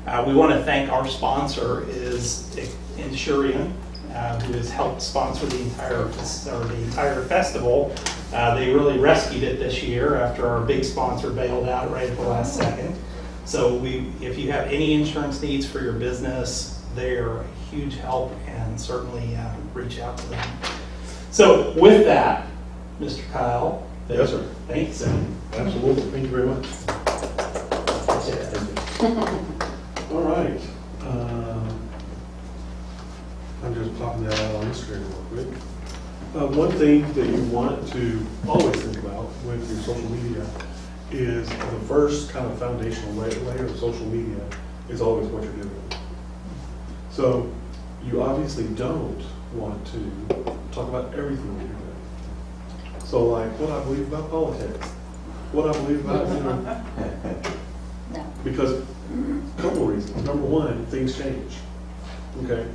We want to thank our sponsor is Insurian, who has helped sponsor the entire festival. They really rescued it this year after our big sponsor bailed out right at the last second. So if you have any insurance needs for your business, they are a huge help, and certainly reach out to them. So with that, Mr. Kyle. Yes, sir. Thanks. Absolutely. Thank you very much. All right. I'm just popping that out on Instagram real quick. One thing that you want to always think about with your social media is the first kind of foundational layer of social media is always what you're doing. So you obviously don't want to talk about everything that you're doing. So like what I believe about politics, what I believe about, No. because a couple of reasons. Number one, things change. Okay?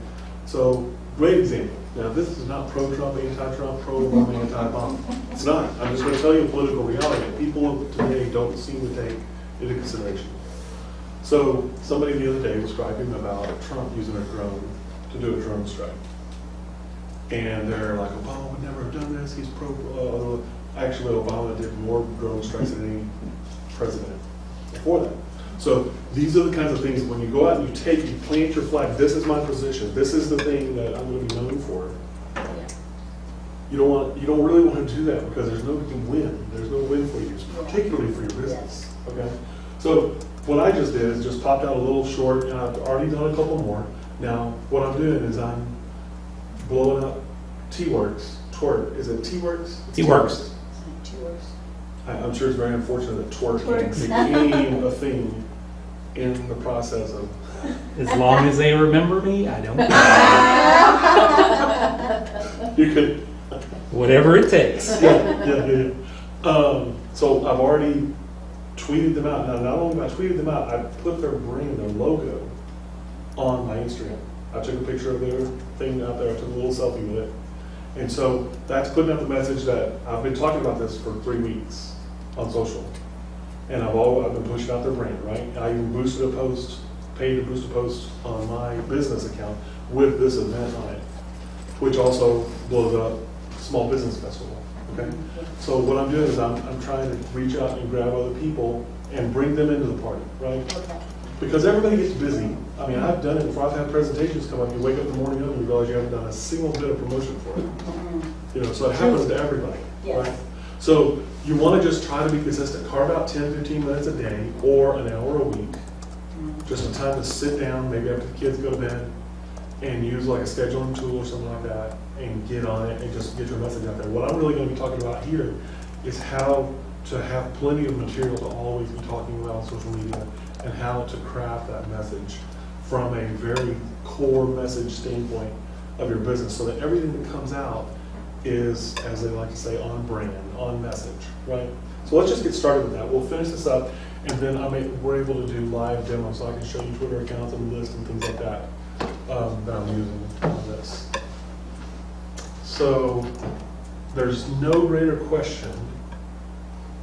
So, great example. Now, this is not pro-Trump, anti-Trump, pro-Obama, anti-Obama. It's not. I'm just going to tell you a political reality that people today don't seem to take into consideration. So, somebody the other day was griping about Trump using a drone to do a drone strike. And they're like, Obama would never have done this. He's pro. Actually, Obama did more drone strikes than any president before that. So these are the kinds of things that when you go out and you plant your flag, this is my position, this is the thing that I'm going to be known for. You don't really want to do that because there's no win. There's no win for you, particularly for your business. Okay. So what I just did is just popped out a little short, and I've already done a couple more. Now what I'm doing is I'm blowing up T-Werx. Is it T-Werx? T-Werx. I'm sure it's very unfortunate that twerking became a thing in the process of. As long as they remember me, I don't care. You could. Whatever it takes. Yeah. So I've already tweeted them out. Now, not only have I tweeted them out, I put their brand, their logo, on my Instagram. I took a picture of their thing out there. I took a little selfie with it. And so that's putting out the message that I've been talking about this for 3 weeks on social. And I've been pushing out their brand, right? And I even paid to boost a post on my business account with this event on it, which also blows up Small Business Festival, okay? So what I'm doing is I'm trying to reach out and grab other people and bring them into the party, right? Okay. Because everybody gets busy. I mean, I've done it before. I've had presentations come up. You wake up in the morning and you realize you haven't done a single bit of promotion for it. So it happens to everybody, Yes. right? So you want to just try to be consistent. Carve out 10, 15 minutes a day or an hour a week. Just a time to sit down, maybe after the kids go to bed, and use like a scheduling tool or something like that, and get on it and just get your message out there. What I'm really going to be talking about here is how to have plenty of material to always be talking about on social media, and how to craft that message from a very core message standpoint of your business, so that everything that comes out is, as they like to say, on brand, on message, right? So let's just get started with that. We'll finish this up, and then we're able to do live demos, so I can show you Twitter accounts and lists and things like that that I'm using on this. So there's no greater question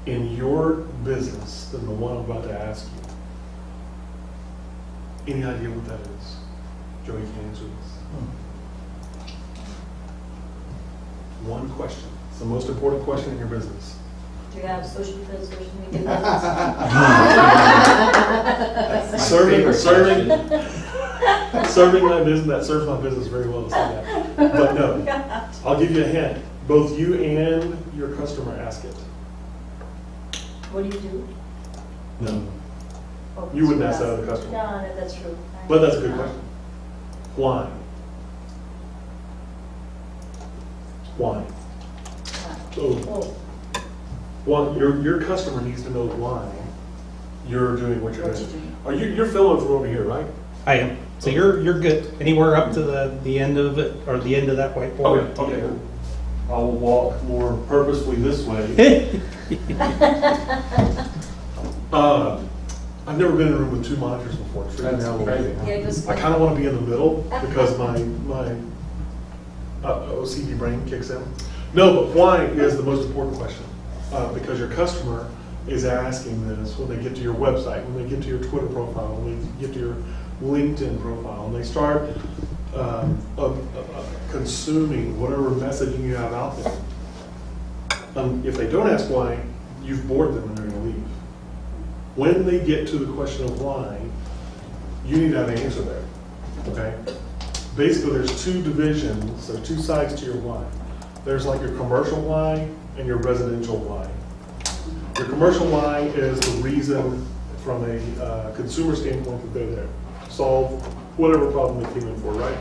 in your business than the one I'm about to ask you. Any idea what that is? Joey can answer this. One question. It's the most important question in your business. Do you have social media business? Serving my business, that serves my business very well to say that. But no, I'll give you a hint. Both you and your customer ask it. What do you do? No. Oh, You wouldn't ask that of the customer. No, that's true. But that's a good question. Why? Why? Oh, Well, your customer needs to know why you're doing what you're What you're doing. doing. You're filling from over here, right? I am. So you're good. Anywhere up to the end of it, or the end of that whiteboard. Okay. I will walk more purposefully this way. I've never been in a room with two monitors before. It's freaking me out a little bit. yeah, just. I kind of want to be in the middle because my OCD brain kicks in. No, but why is the most important question? Because your customer is asking this when they get to your website, when they get to your Twitter profile, when they get to your LinkedIn profile, and they start consuming whatever messaging you have out there. If they don't ask why, you've bored them and they're going to leave. When they get to the question of why, you need to have an answer there. Okay? Basically, there's two divisions, there are two sides to your why. There's like your commercial why and your residential why. Your commercial why is the reason from a consumer standpoint that they're there. Solve whatever problem they came in for, right?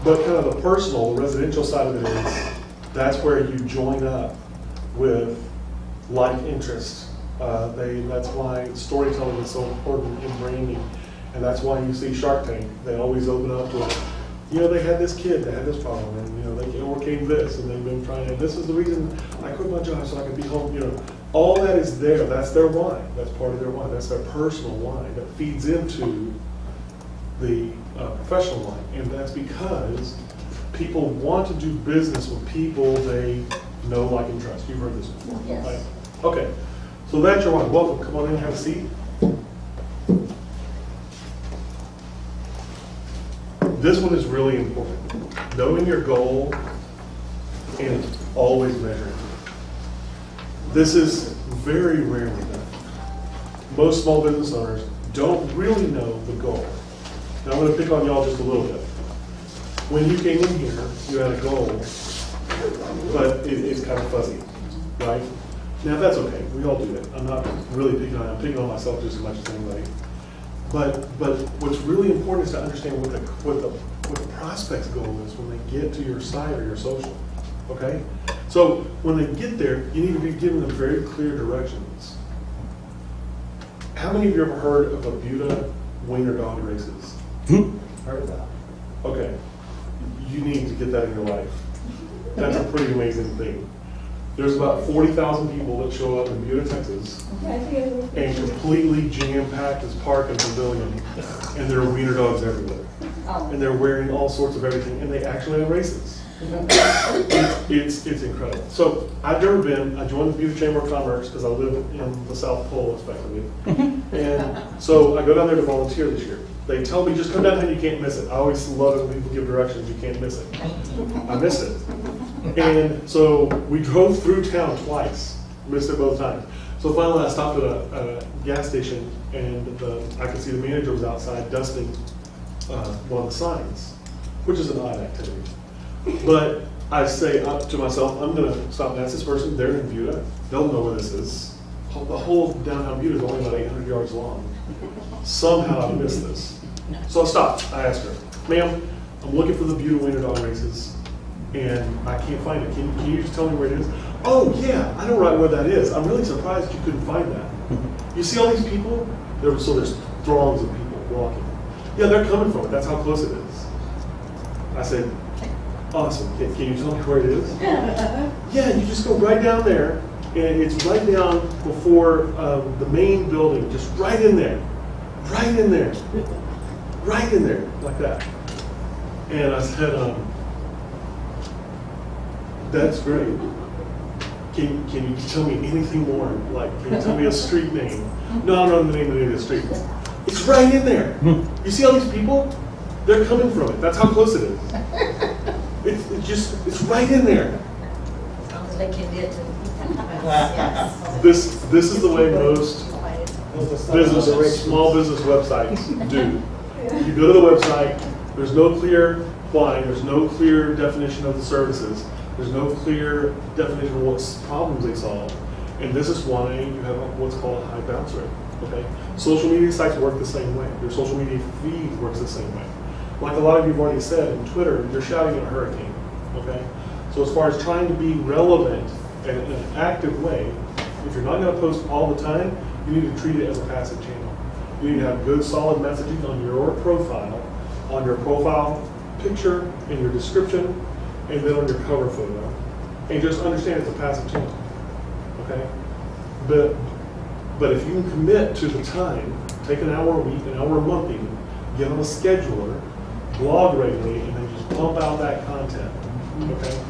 But kind of the personal, the residential side of it is, that's where you join up with like interests. That's why storytelling is so important in branding. And that's why you see Shark Tank. They always open up with, they had this kid that had this problem, and they overcame this, and they've been trying, and this is the reason I quit my job so I could be home. All that is there. That's their why. That's part of their why. That's their personal why that feeds into the professional why. And that's because people want to do business with people they know, like, and trust. You've heard this before. Yes. Right? Okay. So that's your why. Welcome. Come on in and have a seat. This one is really important. Knowing your goal and always measuring. This is very rarely done. Most small business owners don't really know the goal. Now I'm going to pick on y'all just a little bit. When you came in here, you had a goal, but it's kind of fuzzy, right? Now that's okay. We all do that. I'm not really picking on. I'm picking on myself just as much as anybody. But what's really important is to understand what the prospect's goal is when they get to your site or your social. Okay? So when they get there, you need to be giving them very clear directions. How many of you ever heard of a Buda wiener dog races? Heard of that. Okay. You need to get that in your life. That's a pretty amazing thing. There's about 40,000 people that show up in Buda, Texas, and completely jam-packed this park and pavilion, and there are wiener dogs everywhere. Oh. And they're wearing all sorts of everything, and they actually have races. It's incredible. So I've never been. I joined the Buda Chamber of Commerce because I live in the South Pole, effectively. And so I go down there to volunteer this year. They tell me, just come down here, you can't miss it. I always love it when people give directions, you can't miss it. I missed it. And so we drove through town twice, missed it both times. So finally I stopped at a gas station, and I could see the manager was outside dusting one of the signs, which is an odd activity. But I say to myself, I'm going to stop and ask this person. They're in Buda. They'll know where this is. The whole downtown Buda is only about 800 yards long. Somehow I missed this. So I stopped. I asked her, ma'am, I'm looking for the Buda wiener dog races, and I can't find it. Can you just tell me where it is? Oh, yeah, I know right where that is. I'm really surprised you couldn't find that. You see all these people? So there's throngs of people walking. Yeah, they're coming from it. That's how close it is. I said, awesome. Can you tell me where it is? Yeah, you just go right down there, and it's right down before the main building, just right in there. Right in there. Right in there, like that. And I said, that's great. Can you tell me anything more? Like, can you tell me a street name? No, I don't know the name of any of the streets. It's right in there. You see all these people? They're coming from it. That's how close it is. It's right in there. Sounds like you did. Yes. This is the way most small business websites do. You go to the website, there's no clear why, there's no clear definition of the services, there's no clear definition of what problems they solve, and this is why you have what's called a high bounce rate. Okay? Social media sites work the same way. Your social media feed works the same way. Like a lot of you have already said, in Twitter, you're shouting at a hurricane. Okay? So as far as trying to be relevant in an active way, if you're not going to post all the time, you need to treat it as a passive channel. You need to have good, solid messaging on your profile picture, in your description, and then on your cover photo. And just understand it's a passive channel. Okay? But if you can commit to the time, take an hour a week, an hour a month even, get on a scheduler, blog regularly, and then just pump out that content. Okay?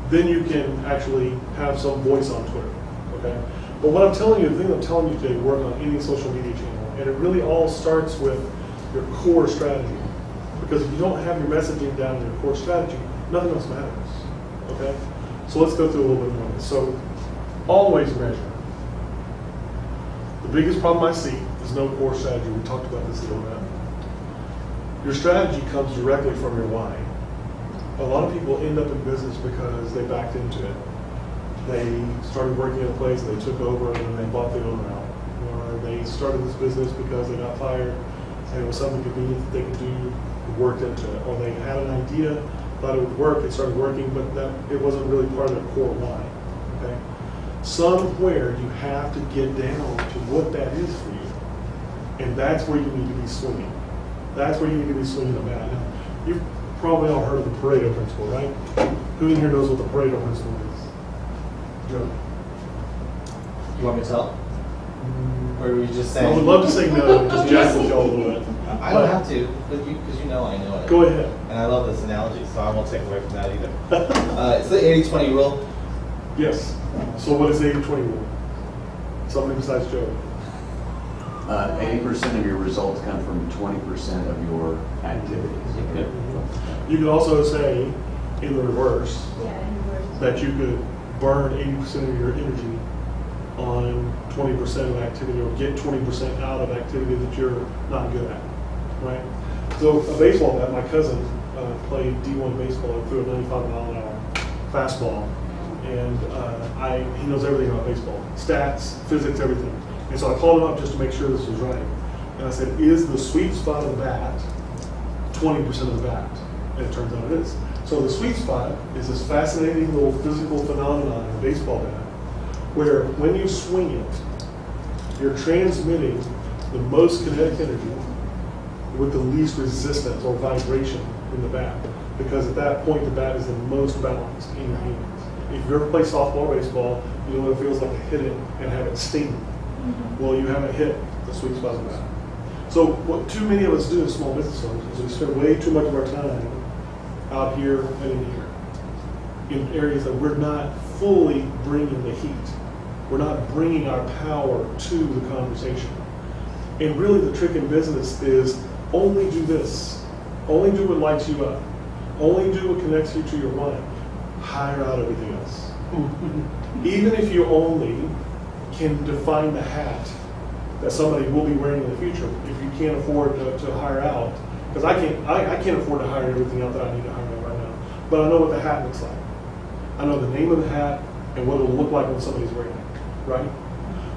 Then you can actually have some voice on Twitter. Okay? But what I'm telling you, the thing I'm telling you today, work on any social media channel, and it really all starts with your core strategy. Because if you don't have your messaging down in your core strategy, nothing else matters, okay? So let's go through a little bit more of this. So always measure. The biggest problem I see is no core strategy. We talked about this a little bit. Your strategy comes directly from your why. A lot of people end up in business because they backed into it. They started working at a place, they took over, and then they bought the owner out. Or they started this business because they got fired, and it was something convenient that they could do, worked into it. Or they had an idea, thought it would work, it started working, but that it wasn't really part of their core why. Okay? Somewhere you have to get down to what that is for you. And that's where you need to be swinging. That's where you need to be swinging the bat. Now, you've probably all heard of the Pareto principle, right? Who in here knows what the Pareto principle is? Joe? You want me to tell? Or were you just I saying? would love to say no, just jack with y'all a little bit. I don't have to, but because you know I know it. Go ahead. And I love this analogy, so I won't take away from that either. It's the 80-20 rule. Yes. So what is the 80-20 rule? Somebody besides Joe. 80% of your results come from 20% of your activities. You could also say, in the reverse, Yeah, and we're. that you could burn 80% of your energy on 20% of activity, or get 20% out of activity that you're not good at, right? So a baseball bat, my cousin played D1 baseball and threw a 95-mile-an-hour fastball, and he knows everything about baseball, stats, physics, everything. And so I called him up just to make sure this was right. And I said, is the sweet spot of the bat 20% of the bat? And it turns out it is. So the sweet spot is this fascinating little physical phenomenon in a baseball bat, where when you swing it, you're transmitting the most kinetic energy with the least resistance or vibration in the bat. Because at that point, the bat is the most balanced in your hands. If you ever play softball or baseball, you know what it feels like to hit it and have it sting. Well, you haven't hit the sweet spot of the bat. So what too many of us do as small business owners is we spend way too much of our time out here and in here, in areas that we're not fully bringing the heat. We're not bringing our power to the conversation. And really the trick in business is only do this. Only do what lights you up. Only do what connects you to your why. Hire out everything else. Even if you only can define the hat that somebody will be wearing in the future, if you can't afford to hire out, because I can't afford to hire everything out that I need to hire out right now, but I know what the hat looks like. I know the name of the hat and what it'll look like when somebody's wearing it, right?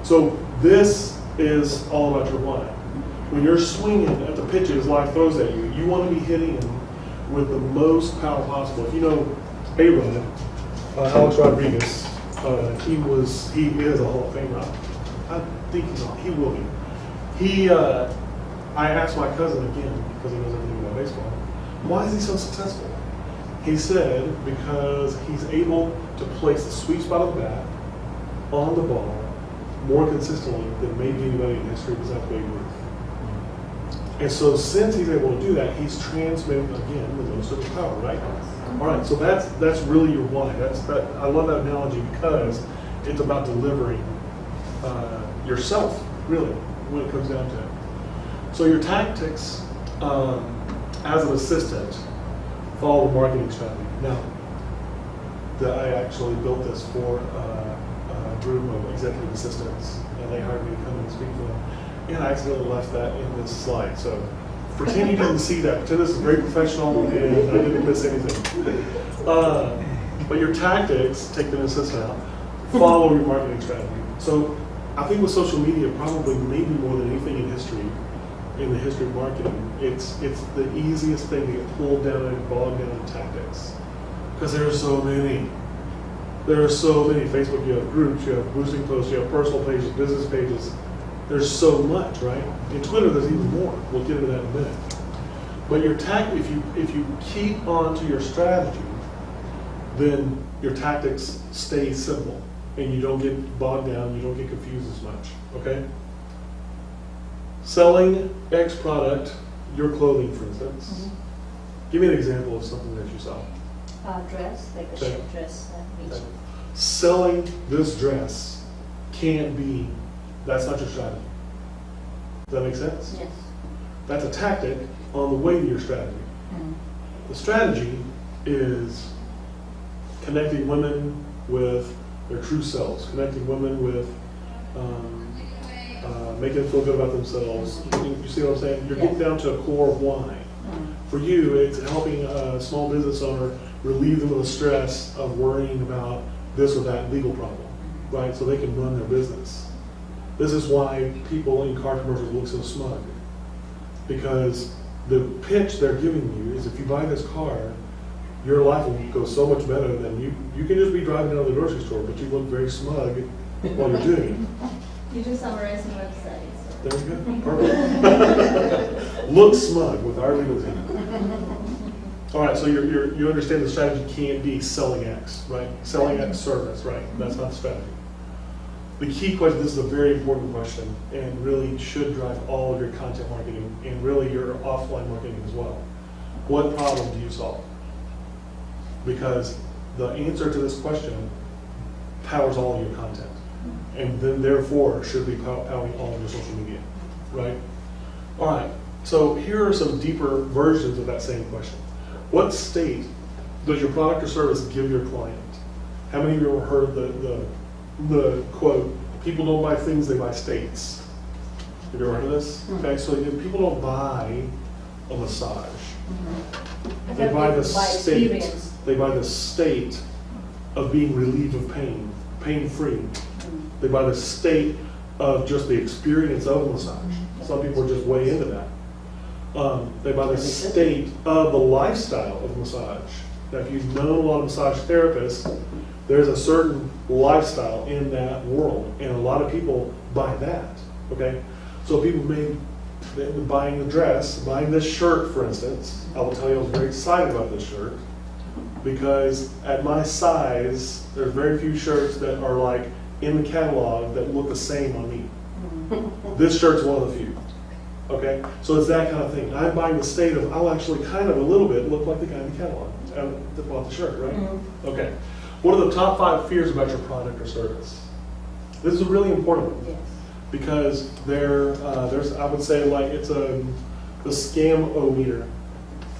So this is all about your why. When you're swinging at the pitches life throws at you, you want to be hitting them with the most power possible. If you know A-Rod, Alex Rodriguez, he is a Hall of Famer. I think he will be. I asked my cousin again, because he knows everything about baseball, why is he so successful? He said because he's able to place the sweet spot of the bat on the ball more consistently than maybe anybody in history besides Babe Ruth. And so since he's able to do that, he's transmitting, again, the most of the power, right? All right, so that's really your why. I love that analogy because it's about delivering yourself, really, when it comes down to it. So your tactics as an assistant follow the marketing strategy. Now, I actually built this for a group of executive assistants, and they hired me to come and speak for them. And I accidentally left that in this slide. So pretend you didn't see that. Pretend this is very professional and I didn't miss anything. But your tactics, take the assistant out, follow your marketing strategy. So I think with social media, probably maybe more than anything in history, in the history of marketing, it's the easiest thing to get pulled down and bogged down in tactics. Because there are so many. There are so many. Facebook, you have groups, you have boosting posts, you have personal pages, business pages. There's so much, right? In Twitter, there's even more. We'll get into that in a minute. But your if you keep on to your strategy, then your tactics stay simple, and you don't get bogged down, you don't get confused as much, okay? Selling X product, your clothing, for instance. Give me an example of something that you sell. Dress, like a Okay. shirt dress, beach. Selling this dress can't be, that's not your strategy. Does that make sense? Yes. That's a tactic on the way to your strategy. The strategy is connecting women with their true selves, connecting women with making them feel good about themselves. You see what I'm saying? You're getting down to a core of why. For you, it's helping a small business owner relieve them of the stress of worrying about this or that legal problem, right? So they can run their business. This is why people in car commercials look so smug. Because the pitch they're giving you is if you buy this car, your life will go so much better than you can just be driving down to the grocery store, but you look very smug while you're doing it. You do summarize the website. There you go, perfect. Look smug with our legal team. All right, so you understand the strategy can't be selling X, right? Selling X service, right? That's not the strategy. The key question, this is a very important question, and really should drive all of your content marketing and really your offline marketing as well. What problem do you solve? Because the answer to this question powers all of your content, and then therefore should be powering all of your social media, right? All right, so here are some deeper versions of that same question. What state does your product or service give your client? How many of you have heard the quote, people don't buy things, they buy states? Have you ever heard of this? Okay, so people don't buy a massage. They buy the state. experience. They buy the state of being relieved of pain, pain-free. They buy the state of just the experience of a massage. Some people are just way into that. They buy the state of the lifestyle of massage. Now, if you've known a lot of massage therapists, there's a certain lifestyle in that world, and a lot of people buy that, okay? So people may, buying the dress, buying this shirt, for instance, I will tell you I was very excited about this shirt, because at my size, there's very few shirts that are like in the catalog that look the same on me. This shirt's one of the few, okay? So it's that kind of thing. I'm buying the state of, I'll actually kind of a little bit look like the guy in the catalog that bought the shirt, right? Okay. What are the top 5 fears about your product or service? This is a really important one. Yes. Because there's, I would say, like, it's the scam-o-meter.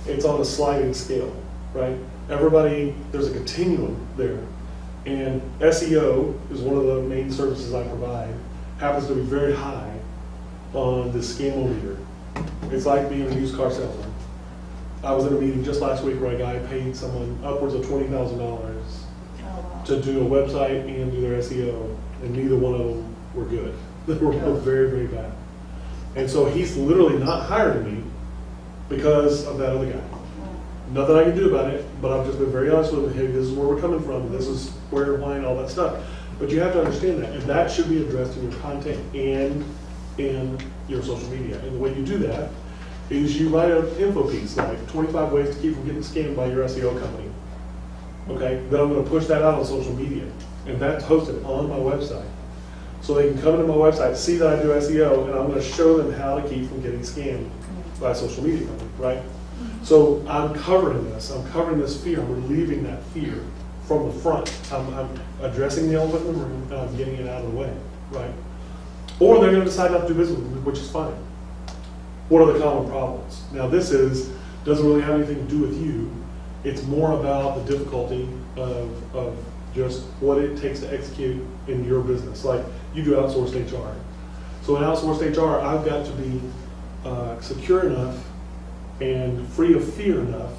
It's on a sliding scale, right? Everybody, there's a continuum there. And SEO is one of the main services I provide, happens to be very high on the scam-o-meter. It's like being a used car salesman. I was in a meeting just last week where a guy paid someone upwards of $20,000 to do a website and do their SEO, and neither one of them were good. They were both very, very bad. And so he's literally not hiring me because of that other guy. Nothing I can do about it, but I've just been very honest with him. Hey, this is where we're coming from. This is where, why, and all that stuff. But you have to understand that, and that should be addressed in your content and in your social media. And the way you do that is you write an info piece, like 25 ways to keep from getting scammed by your SEO company. Okay, then I'm going to push that out on social media, and that's hosted on my website. So they can come into my website, see that I do SEO, and I'm going to show them how to keep from getting scammed by a social media company, right? So I'm covering this. I'm covering this fear. I'm relieving that fear from the front. I'm addressing the elephant in the room, and I'm getting it out of the way, right? Or they're going to decide not to do business with me, which is fine. What are the common problems? Now, this doesn't really have anything to do with you. It's more about the difficulty of just what it takes to execute in your business. Like, you do outsourced HR. So in outsourced HR, I've got to be secure enough and free of fear enough,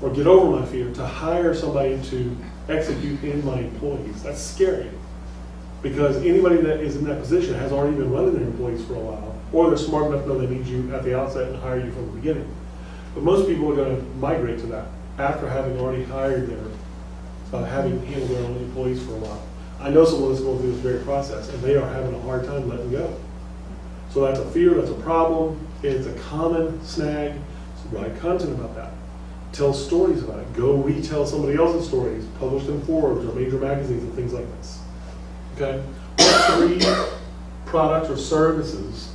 or get over my fear, to hire somebody to execute in my employees. That's scary, because anybody that is in that position has already been running their employees for a while, or they're smart enough to know they need you at the outset and hire you from the beginning. But most people are going to migrate to that after having already hired having handled their own employees for a while. I know someone that's going through this very process, and they are having a hard time letting go. So that's a fear, that's a problem, it's a common snag. So write content about that. Tell stories about it. Go retell somebody else's stories, published in Forbes or major magazines and things like this. Okay? What 3 products or services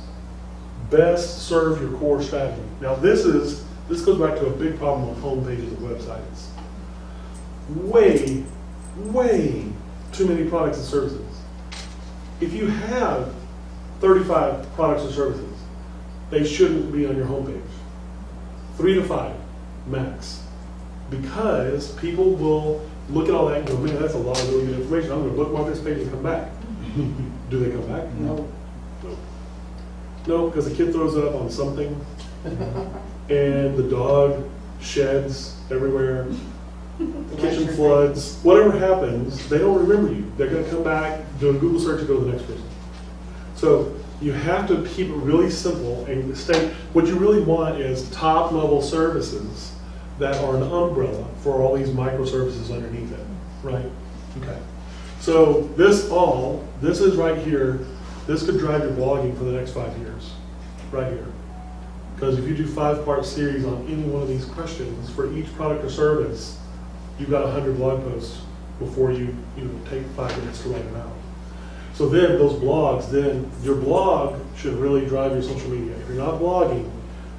best serve your core strategy? Now this goes back to a big problem with home pages of websites. Way too many products and services. if you have 35 products or services, they shouldn't be on your homepage. 3 to 5 max. Because people will look at all that and go, man, that's a lot of really good information. I'm going to bookmark this page and come back. Do they come back? No. No, because the kid throws it up on something, and the dog sheds everywhere, the kitchen floods, whatever happens, they don't remember you. They're going to come back, do a Google search, and go to the next person. So you have to keep it really simple and stay. What you really want is top-level services that are an umbrella for all these microservices underneath it, right? Okay. So this is right here. This could drive your blogging for the next 5 years, right here. Because if you do 5-part series on any one of these questions for each product or service, you've got 100 blog posts before you take 5 minutes to write them out. So then those blogs, then your blog should really drive your social media. If you're not blogging,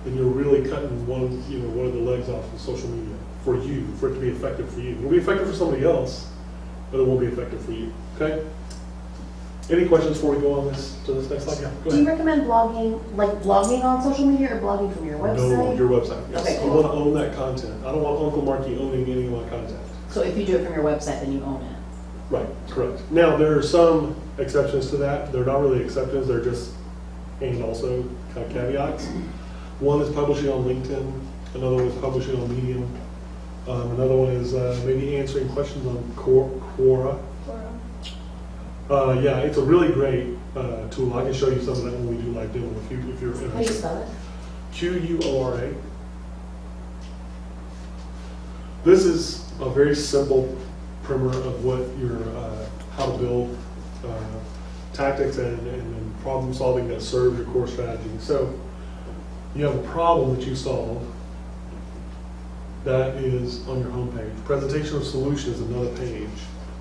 then you're really cutting one of the legs off of social media for you, for it to be effective for you. It'll be effective for somebody else, but it won't be effective for you. Okay? Any questions before we go on to this next slide? Yeah, go Do you ahead. recommend blogging on social media or blogging from your website? No, your website. Yes. Okay, I cool. want to own that content. I don't want Uncle Marky owning any of my content. So if you do it from your website, then you own it. Right, correct. Now, there are some exceptions to that. They're not really exceptions, they're just, and also kind of caveats. One is publishing on LinkedIn, another one is publishing on Medium, another one is maybe answering questions on Quora. Yeah, it's a really great tool. I can show you some of that when we do live demo if you're interested. How do you spell it? Quora. This is a very simple primer of what your how to build tactics and problem solving that serves your core strategy. So you have a problem that you solve that is on your homepage. Presentation of solution is another page.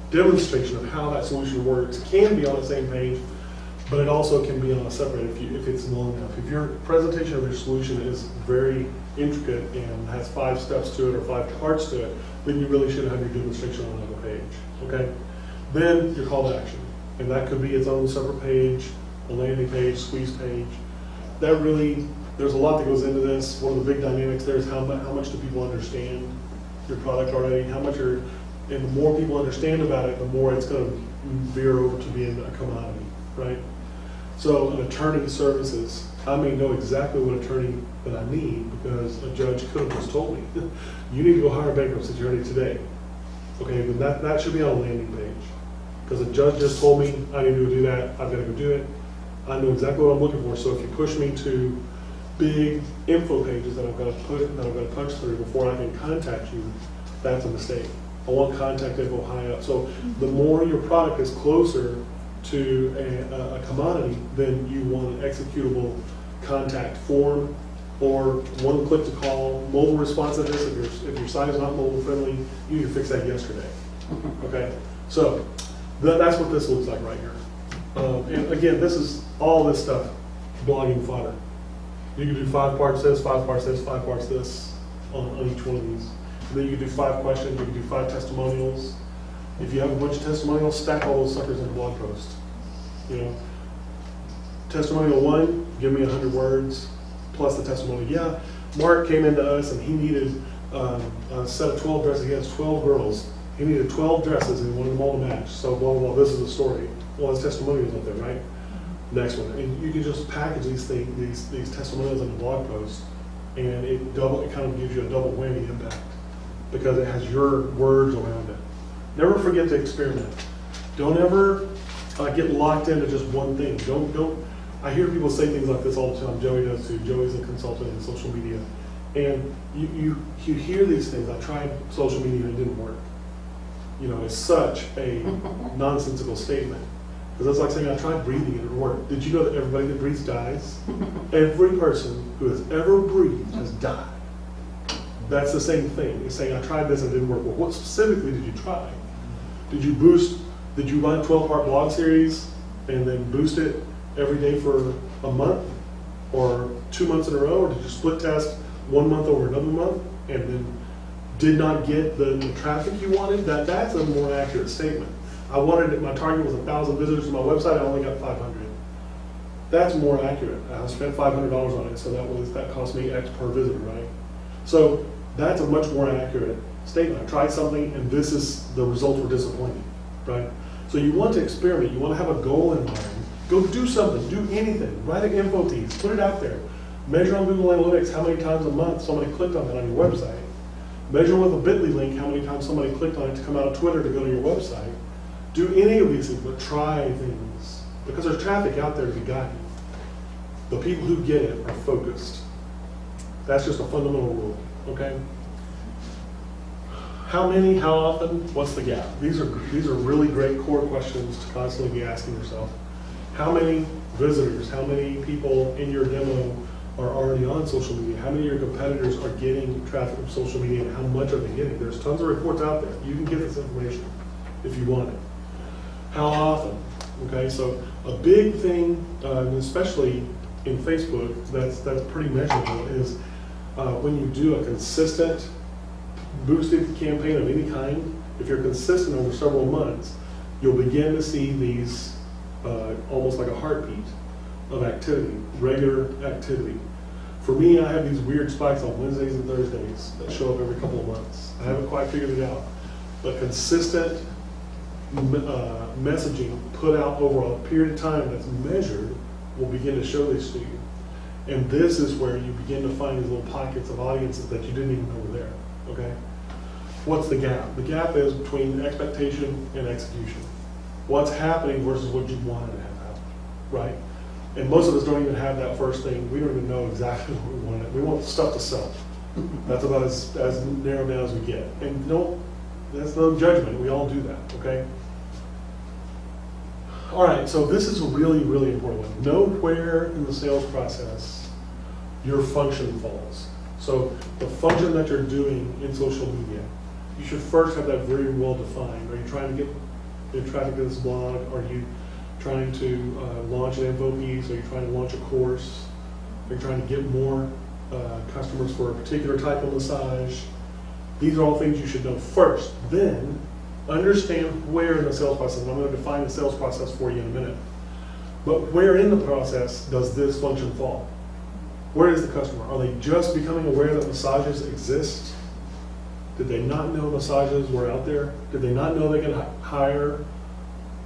Demonstration of how that solution works can be on the same page, but it also can be on a separate if it's long enough. If your presentation of your solution is very intricate and has 5 steps to it or 5 parts to it, then you really should have your demonstration on another page. Okay? Then your call to action. And that could be its own separate page, a landing page, squeeze page. That really, there's a lot that goes into this. One of the big dynamics there is how much do people understand your product already, and the more people understand about it, the more it's going to veer over to being a commodity, right? So an attorney services, I may know exactly what attorney that I need because a judge could have just told me, you need to go hire a bankruptcy attorney today. Okay, but that should be on a landing page. Because a judge just told me I need to go do that, I've got to go do it. I know exactly what I'm looking for. So if you push me to big info pages that I've got to punch through before I can contact you, that's a mistake. I want contact info high up. So the more your product is closer to a commodity, then you want an executable contact form or one click to call, mobile responsiveness. If your site is not mobile friendly, you need to fix that yesterday. Okay, so that's what this looks like right here. And again, this is all this stuff, blogging fodder. You can do 5 parts this, 5 parts this, 5 parts this on each one of these. And then you can do 5 questions, you can do 5 testimonials. If you have a bunch of testimonials, stack all those suckers in a blog post. Testimonial 1, give me 100 words, plus the testimonial. Yeah, Mark came into us and he needed a set of 12 dresses. He has 12 girls. He needed 12 dresses and he wanted them all to match. So blah, blah, blah, this is the story. Well, his testimonial is up there, right? Next one. And you can just package these things, these testimonials in a blog post, and it kind of gives you a double whammy impact because it has your words around it. Never forget to experiment. Don't ever get locked into just one thing. Don't. I hear people say things like this all the time. Joey does too. Joey's a consultant in social media, and you hear these things. I tried social media and it didn't work. It's such a nonsensical statement. Because that's like saying, I tried breathing and it didn't work. Did you know that everybody that breathes dies? Every person who has ever breathed has died. That's the same thing. It's saying, I tried this and it didn't work. Well, what specifically did you try? Did you run a 12-part blog series and then boost it every day for a month or 2 months in a row? Or did you split test 1 month over another month and then did not get the traffic you wanted? That's a more accurate statement. my target was 1,000 visitors to my website, I only got 500. That's more accurate. I spent $500 on it, so that cost me X per visitor, right? So that's a much more accurate statement. I tried something and the results were disappointing, right? So you want to experiment, you want to have a goal in mind. Go do something, do anything, write an info piece, put it out there. Measure on Google Analytics how many times a month somebody clicked on that on your website. Measure with a bit.ly link how many times somebody clicked on it to come out of Twitter to go to your website. Do any of these things, but try things. Because there's traffic out there to be gotten. The people who get it are focused. That's just a fundamental rule, okay? How many, how often, what's the gap? These are really great core questions to constantly be asking yourself. How many visitors, how many people in your demo are already on social media? How many of your competitors are getting traffic from social media and how much are they getting? There's tons of reports out there. You can get this information if you want it. How often? Okay, so a big thing, especially in Facebook, that's pretty measurable, is when you do a consistent boosted campaign of any kind, if you're consistent over several months, you'll begin to see these almost like a heartbeat of activity, regular activity. For me, I have these weird spikes on Wednesdays and Thursdays that show up every couple of months. I haven't quite figured it out, but consistent messaging put out over a period of time that's measured will begin to show this to you. And this is where you begin to find these little pockets of audiences that you didn't even know were there, okay? What's the gap? The gap is between expectation and execution. What's happening versus what you wanted to have happen, right? And most of us don't even have that first thing. We don't even know exactly what we want. We want stuff to sell. That's about as narrowed down as we get. And that's no judgment. We all do that, okay? All right, so this is a really, really important one. Know where in the sales process your function falls. So the function that you're doing in social media, you should first have that very well defined. Are you trying to get traffic to this blog? Are you trying to launch an info piece? Are you trying to launch a course? Are you trying to get more customers for a particular type of massage? These are all things you should know first. Then understand where in the sales process, and I'm going to define the sales process for you in a minute, but where in the process does this function fall? Where is the customer? Are they just becoming aware that massages exist? Did they not know massages were out there? Did they not know they could hire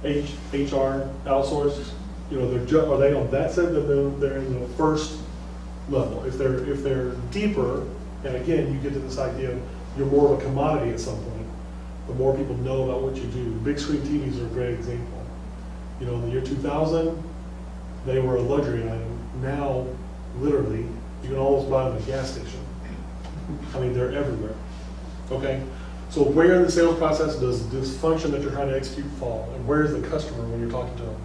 HR outsourced? You know, are they on that side? They're in the first level. If they're deeper, and again, you get to this idea of you're more of a commodity at some point. The more people know about what you do. Big screen TVs are a great example. You know, in the year 2000, they were a luxury item. Now, literally, you can almost buy them at a gas station. I mean, they're everywhere. Okay? So where in the sales process does this function that you're trying to execute fall? And where is the customer when you're talking to them?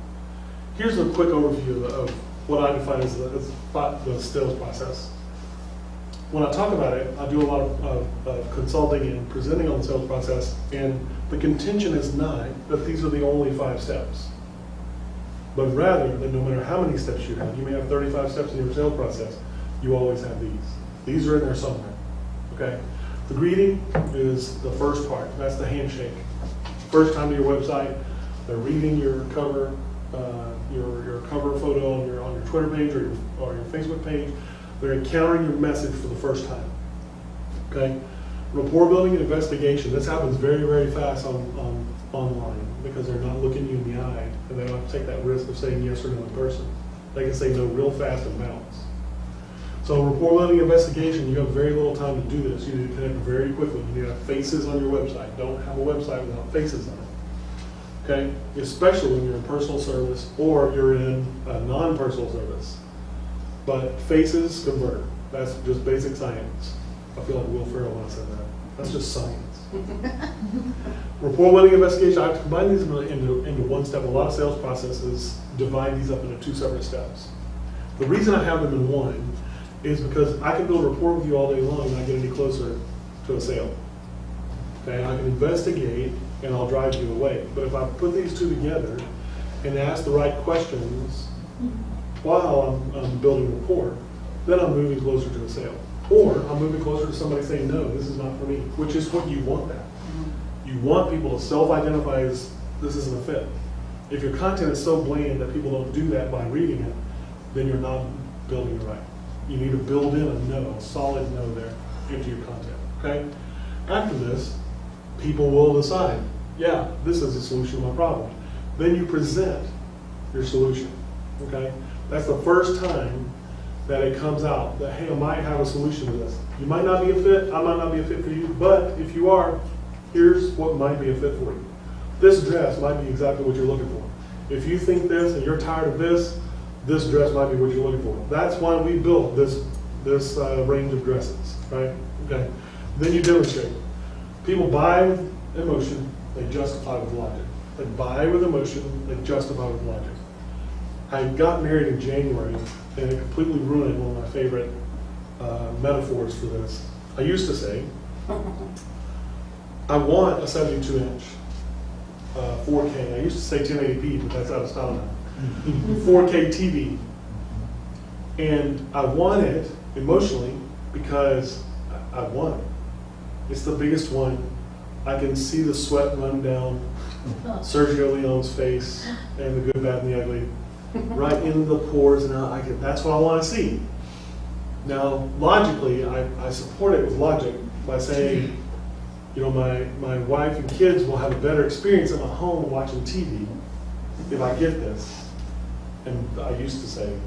Here's a quick overview of what I define as the sales process. When I talk about it, I do a lot of consulting and presenting on the sales process, and the contention is not that these are the only 5 steps, but rather that no matter how many steps you have, you may have 35 steps in your sales process, you always have these. These are in there somewhere, okay? The greeting is the first part. That's the handshake. First time to your website, they're reading your cover, your cover photo on your Twitter page or your Facebook page. They're encountering your message for the first time. Okay? Rapport building and investigation. This happens very, very fast online because they're not looking you in the eye and they don't have to take that risk of saying yes or no in person. They can say no real fast and bounce. So rapport building investigation, you have very little time to do this. You need to connect very quickly. You need to have faces on your website. Don't have a website without faces on it. Okay? Especially when you're in personal service or you're in a non-personal service. But faces convert. That's just basic science. I feel like Will Ferrell when I said that. That's just science. Rapport building investigation, I have to combine these into one step. A lot of sales processes divide these up into 2 separate steps. The reason I have them in one is because I can build rapport with you all day long and not get any closer to a sale. Okay, I can investigate and I'll drive you away. But if I put these 2 together and ask the right questions while I'm building rapport, then I'm moving closer to a sale. Or I'm moving closer to somebody saying, no, this is not for me, which is what you want that. You want people to self-identify as this isn't a fit. If your content is so bland that people don't do that by reading it, then you're not building it right. You need to build in a no, a solid no there into your content, okay? After this, people will decide, yeah, this is a solution to my problem. Then you present your solution, okay? That's the first time that it comes out that, hey, I might have a solution to this. You might not be a fit, I might not be a fit for you, but if you are, here's what might be a fit for you. This dress might be exactly what you're looking for. If you think this and you're tired of this dress might be what you're looking for. That's why we built this range of dresses, right? Okay. Then you demonstrate. People buy with emotion, they justify with logic. They buy with emotion, they justify with logic. I got married in January, and it completely ruined one of my favorite metaphors for this. I used to say, I want a 72-inch 4K. I used to say 1080p, but that's out of style now. 4K TV. And I want it emotionally because I want it. It's the biggest one. I can see the sweat run down Sergio Leone's face and the good, bad, and the ugly right into the pores, and that's what I want to see. Now, logically, I support it with logic by saying, you know, my wife and kids will have a better experience at my home watching TV if I get this. And I used to say,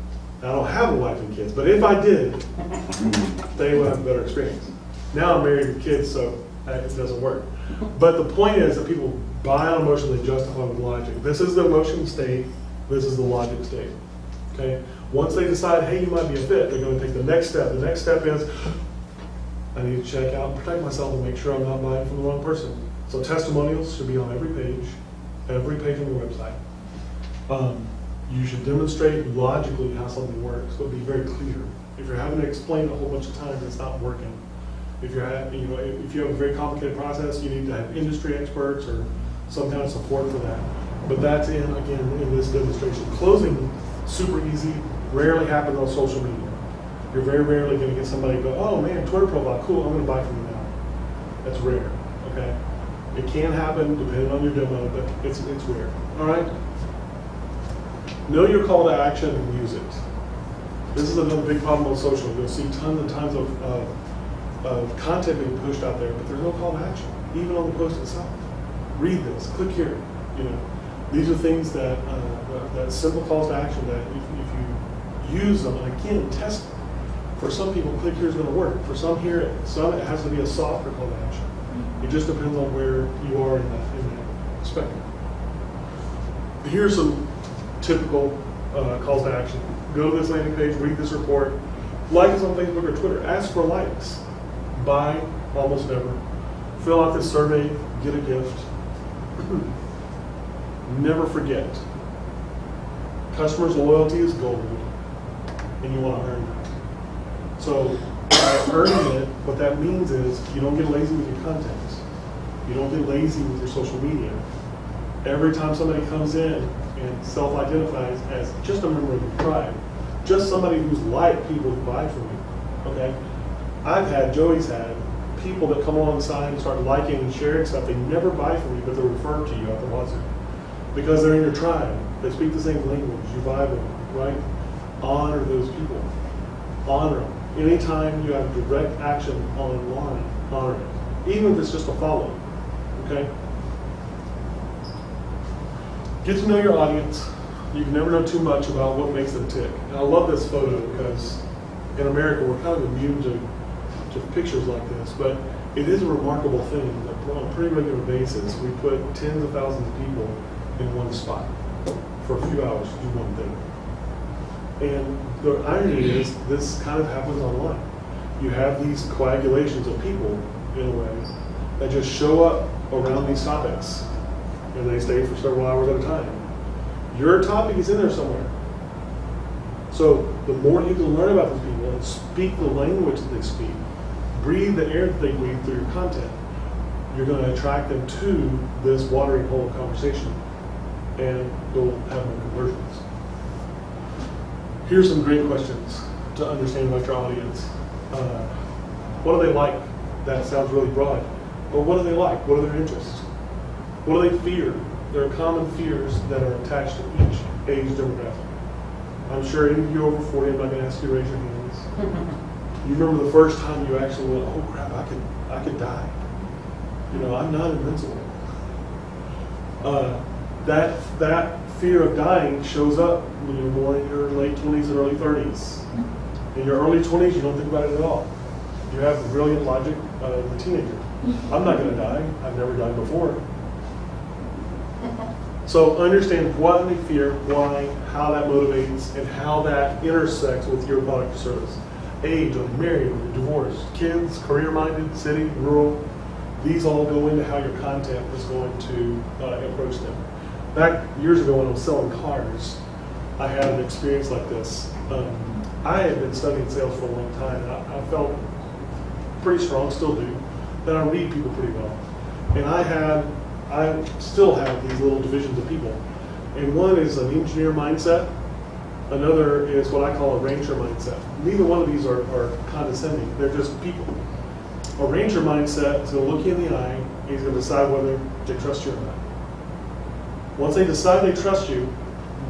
I don't have a wife and kids, but if I did, they would have a better experience. Now I'm married with kids, so it doesn't work. But the point is that people buy on emotion, they justify with logic. This is the emotion state, this is the logic state. Okay? Once they decide, hey, you might be a fit, they're going to take the next step. The next step is, I need to check out and protect myself and make sure I'm not buying from the wrong person. So testimonials should be on every page on your website. You should demonstrate logically how something works, but be very clear. If you're having to explain a whole bunch of times, it's not working. If you have a very complicated process, you need to have industry experts or some kind of support for that. But that's in this demonstration. Closing, super easy, rarely happens on social media. You're very rarely going to get somebody to go, oh man, Twitter profile, cool, I'm going to buy from you now. That's rare, okay? It can happen depending on your demo, but it's rare, all right? Know your call to action and use it. This is another big problem on social. You'll see tons and tons of content being pushed out there, but there's no call to action, even on the post itself. Read this, click here. You know, these are things that simple calls to action that if you use them, and again, test them. For some people, click here is going to work. For some it has to be a softer call to action. It just depends on where you are in that spectrum. Here's some typical calls to action. Go to this landing page, read this report, like us on Facebook or Twitter, ask for likes, buy almost never, fill out this survey, get a gift. Never forget, customers' loyalty is gold, and you want to earn that. So by earning it, what that means is you don't get lazy with your content. You don't get lazy with your social media. Every time somebody comes in and self-identifies as just a member of the tribe, just somebody who's like people who buy from you, okay? Joey's had people that come along the side and start liking and sharing stuff. They never buy from you, but they're referred to you at the wazoo because they're in your tribe. They speak the same language. You vibe with them, right? Honor those people. Honor them. Anytime you have direct action online, honor it. Even if it's just a follow, okay? Get to know your audience. You can never know too much about what makes them tick. And I love this photo because in America we're kind of immune to pictures like this, but it is a remarkable thing that on a pretty regular basis we put tens of thousands of people in one spot for a few hours to do one thing. And the irony is this kind of happens online. You have these coagulations of people in a way that just show up around these topics and they stay for several hours at a time. Your topic is in there somewhere. So the more you can learn about these people and speak the language that they speak, breathe the air that they breathe through your content, you're going to attract them to this watering hole of conversation and you'll have more conversions. Here's some great questions to understand about your audience. What do they like? That sounds really broad. But what do they like? What are their interests? What do they fear? there are common fears that are attached to each age demographic. I'm sure any of you over 40, I'm not going to ask you to raise your hands. You remember the first time you actually went, oh crap, I could die. You know, I'm not invincible. That fear of dying shows up when you're more in your late 20s and early 30s. In your early 20s, you don't think about it at all. You have the brilliant logic of a teenager. I'm not going to die. I've never died before. So understand what they fear, why, how that motivates, and how that intersects with your product or service. Age, are you married, are you divorced, kids, career-minded, city, rural. These all go into how your content is going to approach them. Back years ago when I was selling cars, I had an experience like this. I had been studying sales for a long time, and I felt pretty strong, still do, that I read people pretty well. And I still have these little divisions of people. And one is an engineer mindset. Another is what I call a rancher mindset. Neither one of these are condescending. They're just people. A rancher mindset is going to look you in the eye and he's going to decide whether they trust you or not. Once they decide they trust you,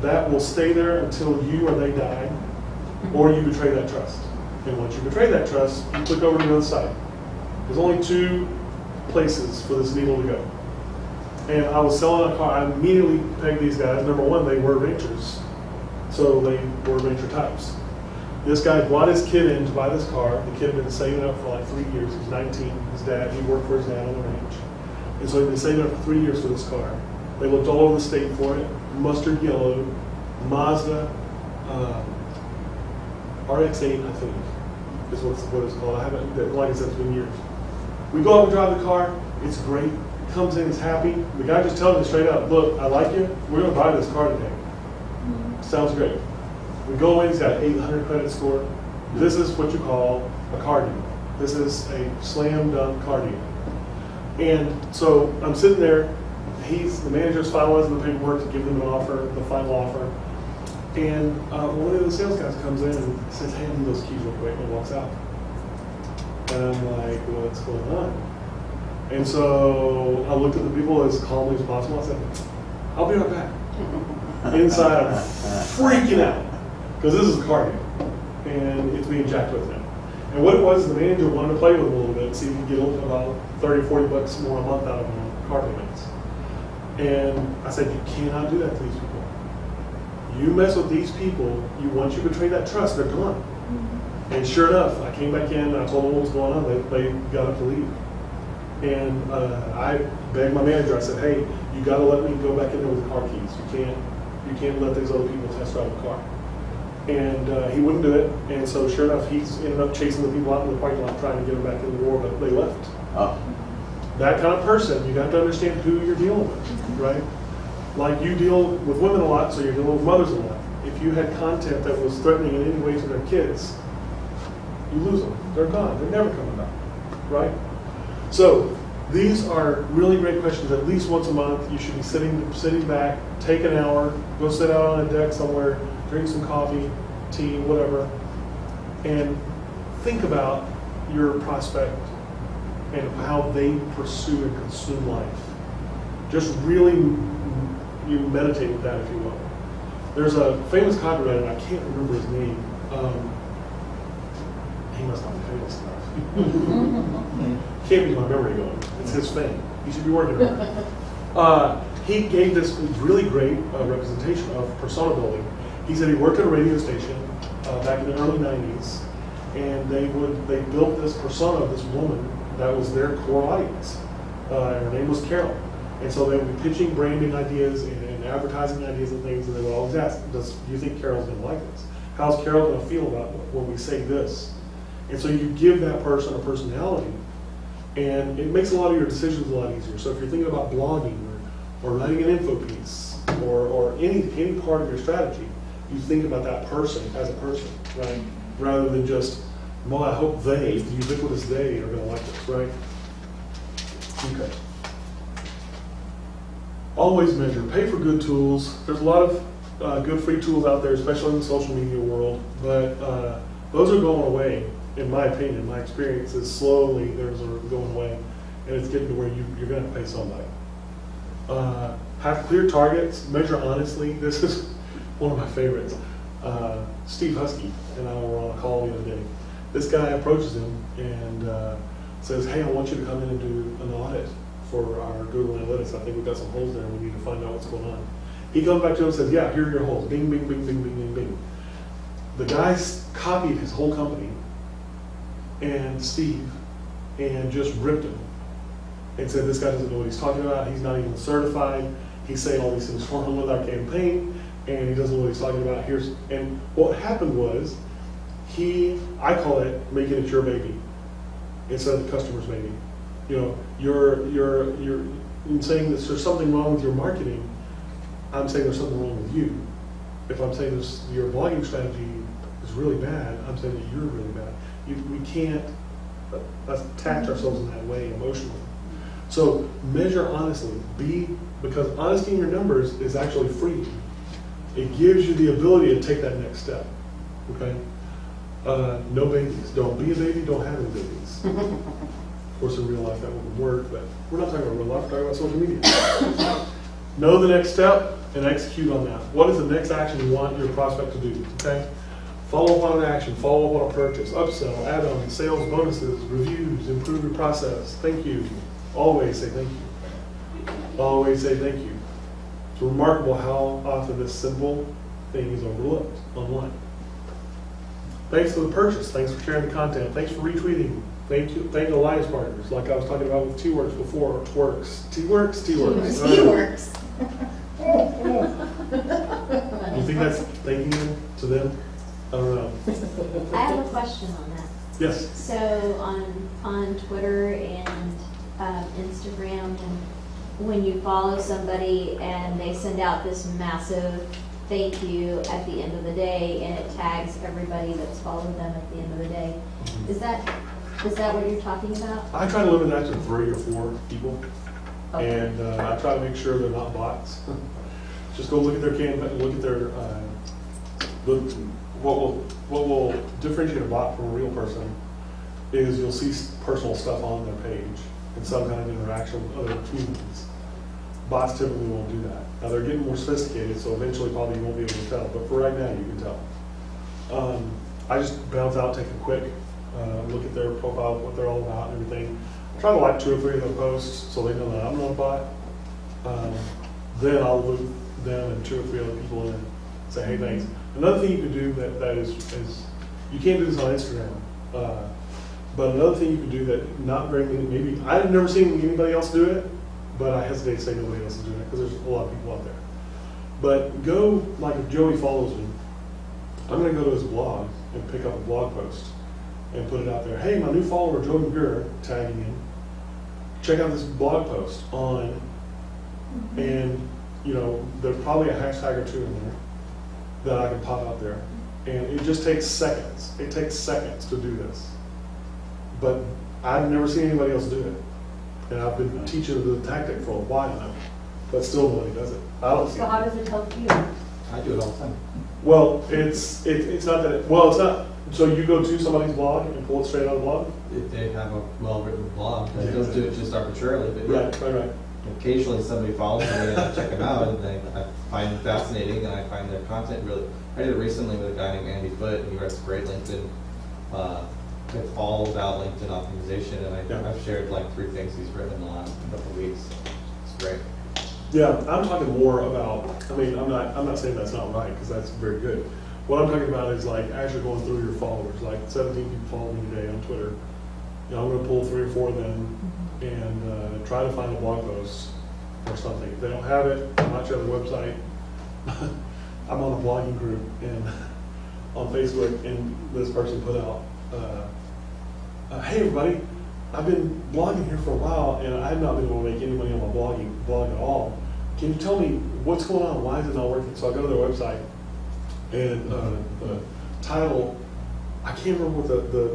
that will stay there until you or they die, or you betray that trust. And once you betray that trust, you click over to the other side. There's only two places for this needle to go. And I was selling a car. I immediately pegged these guys. Number one, they were ranchers. So they were rancher types. This guy brought his kid in to buy this car. The kid had been saving up for like 3 years. He was 19. He worked for his dad on the ranch. And so he'd been saving up for 3 years for this car. They looked all over the state for it. Mustard yellow, Mazda, RX-8, I think, is what it's called. I haven't, like I said, it's been years. We go out and drive the car. It's great. Comes in, he's happy. The guy just tells me straight up, look, I like you. We're going to buy this car today. Sounds great. We go in, he's got an 800 credit score. This is what you call a car deal. This is a slam dunk car deal. And so I'm sitting there. The manager's finalizing the paperwork to give them an offer, the final offer. And one of the sales guys comes in and says, hey, I need those keys real quick, and walks out. And I'm like, what's going on? And so I looked at the people as calmly as possible. I said, I'll be right back. Inside, I'm freaking out because this is a car deal, and it's being jacked with now. And what it was, the manager wanted to play with him a little bit, see if he could get about 30 or 40 bucks more a month out of him on car payments. And I said, you cannot do that to these people. You mess with these people, once you betray that trust, they're gone. And sure enough, I came back in and I told them what was going on. They got up to leave. And I begged my manager. I said, hey, you got to let me go back in there with the car keys. You can't let these other people test drive the car. And he wouldn't do it. And so sure enough, he's ended up chasing the people out in the parking lot trying to get them back in the door, but they left. Oh. That kind of person, you have to understand who you're dealing with, right? Like you deal with women a lot, so you're dealing with mothers a lot. If you had content that was threatening in any way to their kids, you lose them. They're gone. They're never coming back, right? So these are really great questions. At least once a month, you should be sitting back, take an hour, go sit out on a deck somewhere, drink some coffee, tea, whatever, and think about your prospect and how they pursue and consume life. Just really, you meditate with that, if you will. There's a famous copywriter, I can't remember his name. He must not be famous enough. Can't be my memory going. It's his fame. He should be working on it. He gave this really great representation of persona building. He said he worked at a radio station back in the early 90s, and they built this persona of this woman that was their core audience. Her name was Carol. And so they would be pitching branding ideas and advertising ideas and things, and they would always ask, do you think Carol's going to like this? How's Carol going to feel about when we say this? And so you give that person a personality, and it makes a lot of your decisions a lot easier. So if you're thinking about blogging or writing an info piece or any part of your strategy, you think about that person as a person, right? Rather than just, well, I hope the ubiquitous they are going to like this, right? Okay. Always measure. Pay for good tools. There's a lot of good free tools out there, especially in the social media world, but those are going away, in my opinion. My experience is slowly those are going away, and it's getting to where you're going to pay somebody. have clear targets, measure honestly. This is one of my favorites. Steve Husky and I were on a call the other day. This guy approaches him and says, hey, I want you to come in and do an audit for our Google Analytics. I think we've got some holes there and we need to find out what's going on. He comes back to him and says, yeah, here are your holes. Bing, bing, bing, bing, bing, bing, bing. The guy's copied his whole company and Steve and just ripped him and said, this guy doesn't know what he's talking about. He's not even certified. He's saying all these things for him with our campaign and he doesn't know what he's talking about. And what happened was I call it making it your baby instead of the customer's baby. You know, you're saying that there's something wrong with your marketing. I'm saying there's something wrong with you. If I'm saying your blogging strategy is really bad, I'm saying that you're really bad. We can't attach ourselves in that way emotionally. So measure honestly. Because honesty in your numbers is actually free. It gives you the ability to take that next step. Okay? No babies. Don't be a baby, don't have any babies. Of course, in real life that wouldn't work, but we're not talking about real life, we're talking about social media. Know the next step and execute on that. What is the next action you want your prospect to do? Okay? Follow up on an action, follow up on a purchase, upsell, add-on, sales, bonuses, reviews, improve your process. Thank you. Always say thank you. Always say thank you. It's remarkable how often this simple thing is overlooked online. Thanks for the purchase. Thanks for sharing the content. Thanks for retweeting. Thank you. Thank alliance partners, like I was talking about with T-Werx before. T-Werx. T-Werx. You think that's thanking them to them? I don't know. I have a question on that. Yes. So on Twitter and Instagram, and when you follow somebody and they send out this massive thank you at the end of the day, and it tags everybody that's followed them at the end of the day, is that what you're talking about? I try to limit that to 3 or 4 people, Okay. and I try to make sure they're not bots. Just go look at their campaign, look at their what will differentiate a bot from a real person is you'll see personal stuff on their page and some kind of interaction with other humans. Bots typically won't do that. Now they're getting more sophisticated, so eventually probably you won't be able to tell, but for right now you can tell. I just bounce out, take a quick look at their profile, what they're all about and everything. I try to like 2 or 3 of their posts so they know that I'm not a bot. Then I'll loop them and 2 or 3 other people in and say, hey, thanks. Another thing you can do that is you can't do this on Instagram, but another thing you can do that not very many, maybe, I've never seen anybody else do it, but I hesitate to say nobody else is doing it because there's a lot of people out there. But go, like if Joey follows me, I'm going to go to his blog and pick up a blog post and put it out there. Hey, my new follower, Joey McGurr, tagging him. Check out this blog post on, and you know, there's probably a hashtag or 2 in there that I can pop out there. And it just takes seconds. It takes seconds to do this. But I've never seen anybody else do it. And I've been teaching the tactic for a while now, but still nobody does it. I don't see So it. how does it help you? I do it all the time. Well, it's not that, it's not, so you go to somebody's blog and pull it straight out of the blog? If they have a well-written blog, Yeah. I don't do it just arbitrarily, but yeah. Right. Occasionally somebody follows me and I check them out and I find them fascinating and I find their content really, I did it recently with a guy named Andy Foote and he writes great LinkedIn, it's all about LinkedIn optimization and Yeah. I've shared like 3 things he's written in the last couple of weeks. It's great. Yeah, I'm talking more about, I'm not saying that's not right, because that's very good. What I'm talking about is like, as you're going through your followers, like 17 people follow me today on Twitter. You know, I'm gonna pull 3 or 4 of them and try to find a blog post or something. If they don't have it, I'm not sure the website. I'm on a blogging group and on Facebook, and this person put out, hey everybody, I've been blogging here for a while and I have not been able to make any money on my blog at all. Can you tell me what's going on? Why is it not working? So I go to their website and the title, I can't remember what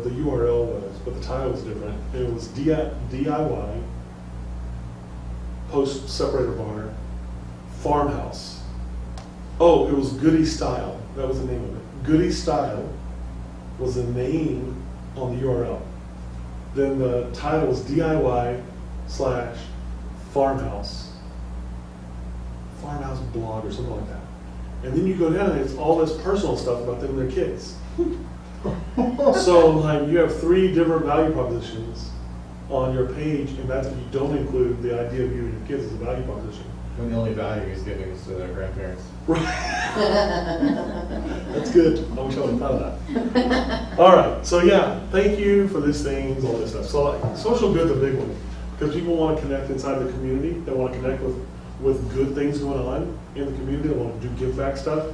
the URL was, but the title was different. And it was DIY, post separator bar, farmhouse. Oh, it was Goody Style. That was the name of it. Goody Style was the name on the URL. Then the title was DIY/farmhouse. farmhouse blog or something like that. And then you go down and it's all this personal stuff about them and their kids. So like you have 3 different value propositions on your page, and that's if you don't include the idea of you and your kids as a value proposition. When the only value he's giving is to their grandparents. That's good. I wish I would have thought of that. All right. So yeah, thank you for these things, all this stuff. So like, social good's a big one because people want to connect inside the community. They want to connect with good things going on in the community. They want to do give back stuff.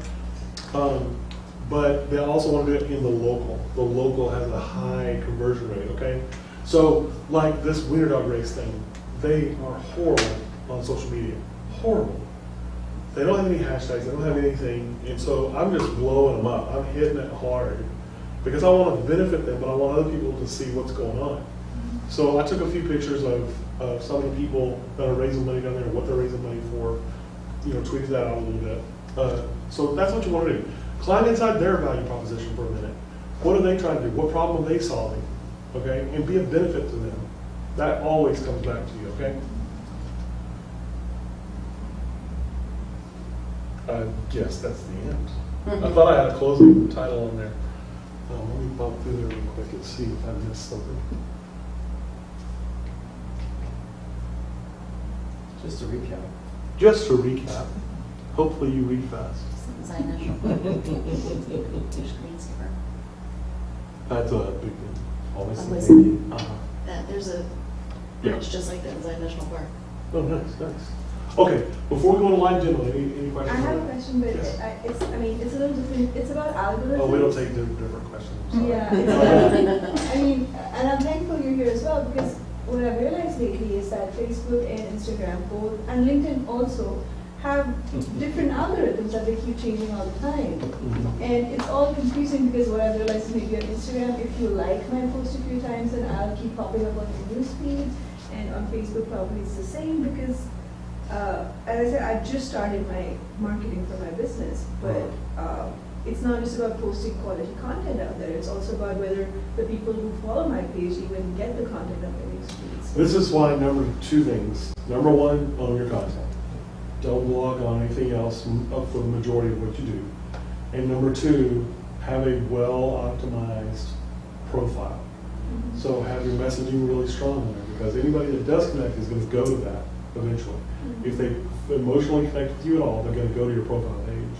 But they also want to do it in the local. The local has a high conversion rate. Okay. So like this winter dog race thing, they are horrible on social media. Horrible. They don't have any hashtags, they don't have anything, and so I'm just blowing them up. I'm hitting it hard because I want to benefit them, but I want other people to see what's going on. So I took a few pictures of some of the people that are raising money down there, what they're raising money for, tweeted that out a little bit. So that's what you want to do. Climb inside their value proposition for a minute. What are they trying to do? What problem are they solving? Okay, and be a benefit to them. That always comes back to you, okay? I guess that's the end. I thought I had a closing title on there. Let me bump through there real quick and see if I missed something. Just to recap. Just to recap, hopefully you read fast. Signage. Screensaver. That's a big thing. Always I'm the listening. baby. There's a Yeah. bridge just like that inside National Park. Oh, nice. Okay, before we go to line demo, any I questions? have a question, but Yes. it's a little different. It's about algorithms. Oh, we don't take different questions. I'm sorry. Yeah, it's, and I'm thankful you're here as well because what I've realized lately is that Facebook and Instagram both, and LinkedIn also, have different algorithms that they keep changing all the time. Mhm. And it's all confusing because what I've realized is maybe on Instagram, if you like my post a few times, then I'll keep popping up on your newsfeed. And on Facebook, probably it's the same because, as I said, I just started my marketing for my business, but it's not just about posting quality content out there. It's also about whether the people who follow my page even get the content on my newsfeed. This is why two things. Number one, own your content. Don't blog on anything else for the majority of what you do. And number two, have a well-optimized profile. Mhm. So have your messaging really strong there because anybody that does connect is going to go to that eventually. Mhm. If they emotionally connect with you at all, they're going to go to your profile page.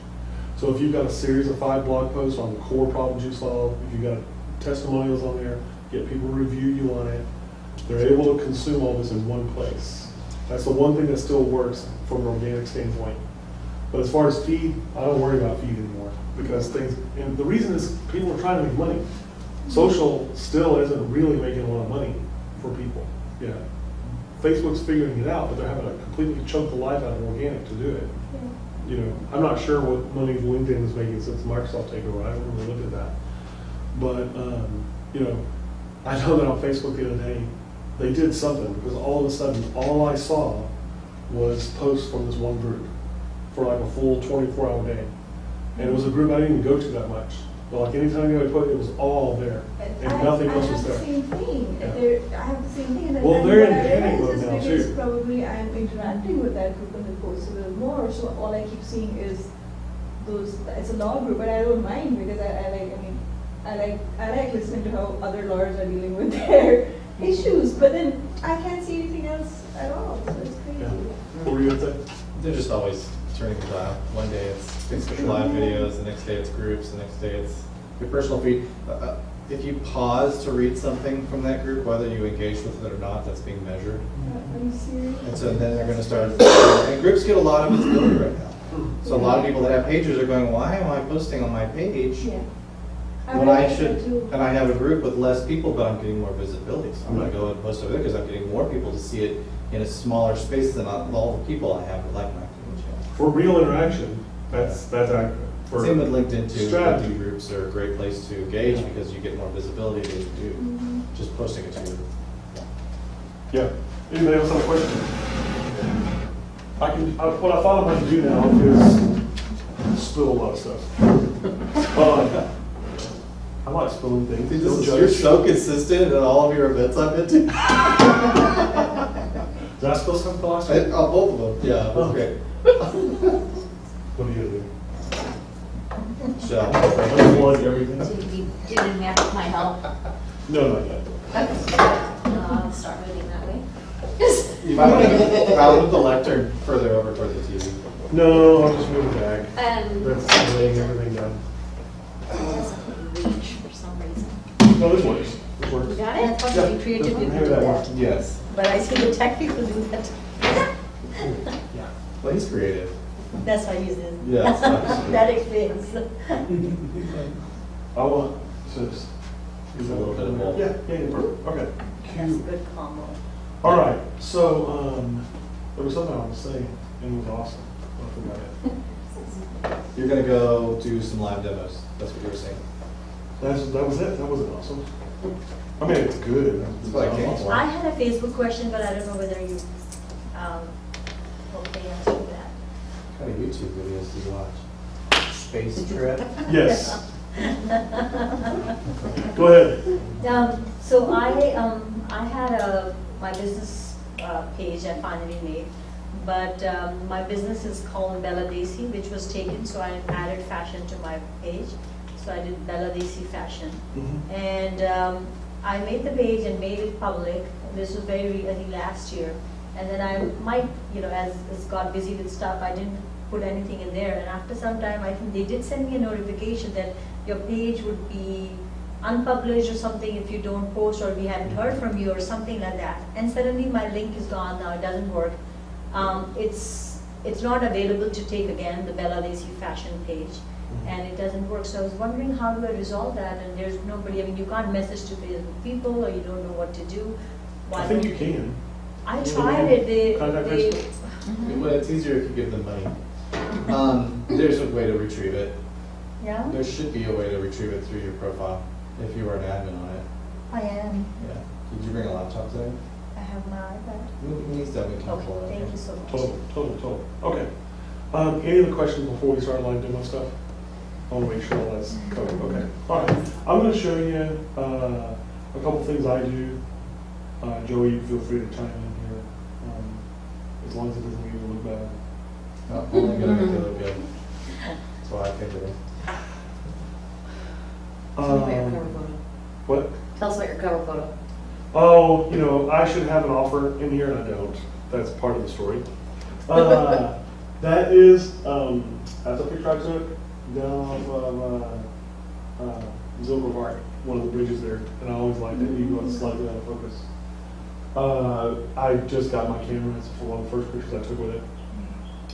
So if you've got a series of 5 blog posts on the core problems you solve, if you've got testimonials on there, get people to review you on it, they're able to consume all this in one place. That's the one thing that still works from an organic standpoint. But as far as feed, I don't worry about feed anymore because and the reason is people are trying to make money. Social still isn't really making a lot of money for people. Yeah. Facebook's figuring it out, but they're having to completely choke the life out of organic to do it. Yeah. I'm not sure what money LinkedIn is making since Microsoft takeover. I haven't really looked at that. But, I know that on Facebook the other day, they did something because all of a sudden, all I saw was posts from this one group for like a full 24-hour day. And it was a group I didn't even go to that much. But like anytime you put it was all there. And nothing else was I there. have the same thing. Yeah. I have the same thing. And Well, and they're what in I panic realize mode is now, because too. probably I'm interacting with that group and the posts a little more. So all I keep seeing is it's a law group, but I don't mind because I like listening to how other lawyers are dealing with their issues. But then I can't see anything else at all. So it's crazy. Yeah. What were you going to say? They're just always turning the dial. One day it's Facebook Live videos, the next day it's groups, the next day it's your personal feed. If you pause to read something from that group, whether you engage with it or not, that's being measured. Are you serious? And so then they're going to start, and groups get a lot of visibility right now. So a lot of people that have pages are going, why am I posting on my page Yeah. when I like should, that too. and I have a group with less people, but I'm getting more visibility. So I'm going to go and post over there because I'm getting more people to see it in a smaller space than all the people I have that like my channel. For real interaction, that's accurate. For Same with LinkedIn too. strategy. LinkedIn groups are a great place to engage because you get more visibility than you do Mhm. just posting it to your. Yeah. Anybody else have a question? What I thought I might do now is spill a lot of stuff. I like spilling things. Dude, Don't you're judge. so consistent in all of your events I've been to. Did I spill something the last time? Both of them. Yeah, that's great. What are you gonna do? Shell. Unplug everything? So you didn't have my help. No, not yet. I'll start moving that way. You might want to move the lectern further over toward the TV. No, I'll just move it back. Um, That's laying everything down. it doesn't reach for some reason. No, this works. This You works. got it? That's what you creatively Maybe do that that. works. Yes. But I see the tech people do that. Well, he's creative. That's why he's in. Yeah, that's fine. That explains. I want to. Use a little bit of both. Yeah, perfect. Okay. That's a Cute. good combo. All right, so, there was something I was saying, and it was awesome. I forgot it. You're gonna go do some live demos. That's what you were saying. That was it. That wasn't awesome. I mean, it's good. It's what I came awesome. for. I had a Facebook question, but I don't know whether you, hope they answered that. What kind of YouTube videos do you watch? Space Trip? Yes. Go ahead. So I had my business page I finally made, but my business is called Bella Desi, which was taken, so I added fashion to my page. So I did Bella Desi Fashion. Mhm. And I made the page and made it public. This was I think last year. And then I might, as got busy with stuff, I didn't put anything in there. And after some time, I think they did send me a notification that your page would be unpublished or something if you don't post, or we haven't heard from you or something like that. And suddenly my link is gone now, it doesn't work. It's not available to take again, the Bella Desi Fashion page. And it doesn't work. So I was wondering, how do I resolve that? And there's nobody, you can't message to Facebook people, or you don't know what to do. Why I think don't- you can. I tried it, Contact they, Facebook. Well, it's easier if you give them money. There's a way to retrieve it. yeah, There should be a way to retrieve it through your profile if you were an admin on it. I am. Yeah. Did you bring a laptop today? I have my iPad. We need to Okay, thank you so much. Total. Okay. Any other questions before we start live demo stuff? I want to make sure all that's covered. Okay. All right. I'm going to show you a couple things I do. Joey, you feel free to chime in here, as long as it doesn't make you look bad. Only gonna make it look good. That's why I picked it. Tell us about your cover photo. What? Tell us about your cover photo. Oh, I should have an offer in here and I don't. That's part of the story. That is, that's a picture I took down off of Zilber Park, one of the bridges there, and I always liked it. You go slightly out of focus. I just got my camera. It's one of the first pictures I took with it.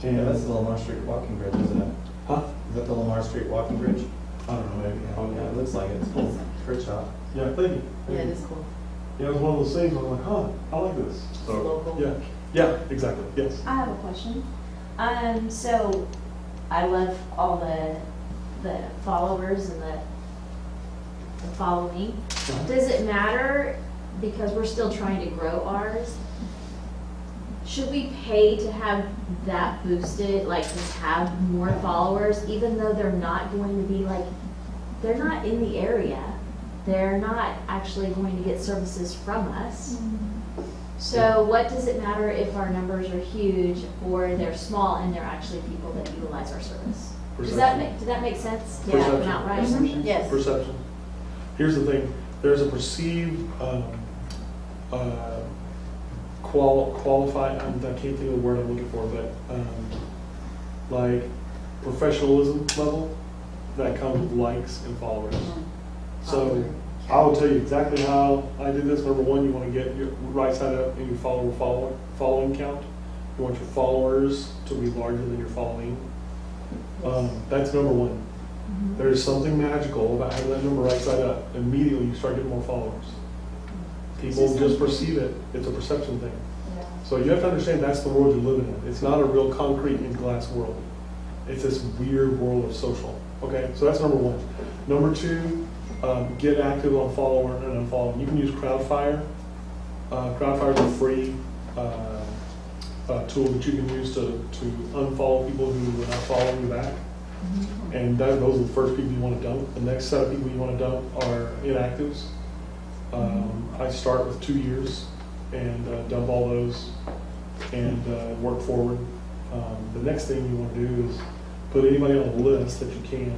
And Yeah, that's the Lamar Street walking bridge, isn't it? huh? Is that the Lamar Street walking bridge? I don't know, maybe. Yeah, it looks like it. It's cool. Great shot. Yeah, thank you. Yeah, it is cool. Yeah, it was one of those things where I'm like, I like this. So, Local. yeah, exactly. Yes. I have a question. So I love all the followers and the following. Does it matter, because we're still trying to grow ours? Should we pay to have that boosted, like to have more followers, even though they're not going to be they're not in the area? They're not actually going to get services from us. So what does it matter if our numbers are huge or they're small and they're actually people that utilize our service? Does that make sense? Yeah, Perception. outright. Yes. Perception. Here's the thing, there's a perceived qualified, I can't think of the word I'm looking for, but like professionalism level that comes with likes and followers. So I will tell you exactly how I did this. Number one, you want to get your right side up and your following count. You want your followers to be larger than your following. That's number one. There's something magical about having that number right side up. Immediately you start getting more followers. People just perceive it. It's a perception thing. Yeah. So you have to understand that's the world you're living in. It's not a real concrete and glass world. It's this weird world of social. Okay, so that's number one. Number two, get active on follower and unfollowing. You can use Crowdfire. Crowdfire is a free tool that you can use to unfollow people who are not following you back. And those are the first people you want to dump. The next set of people you want to dump are inactives. I start with 2 years and dump all those and work forward. The next thing you want to do is put anybody on the list that you can,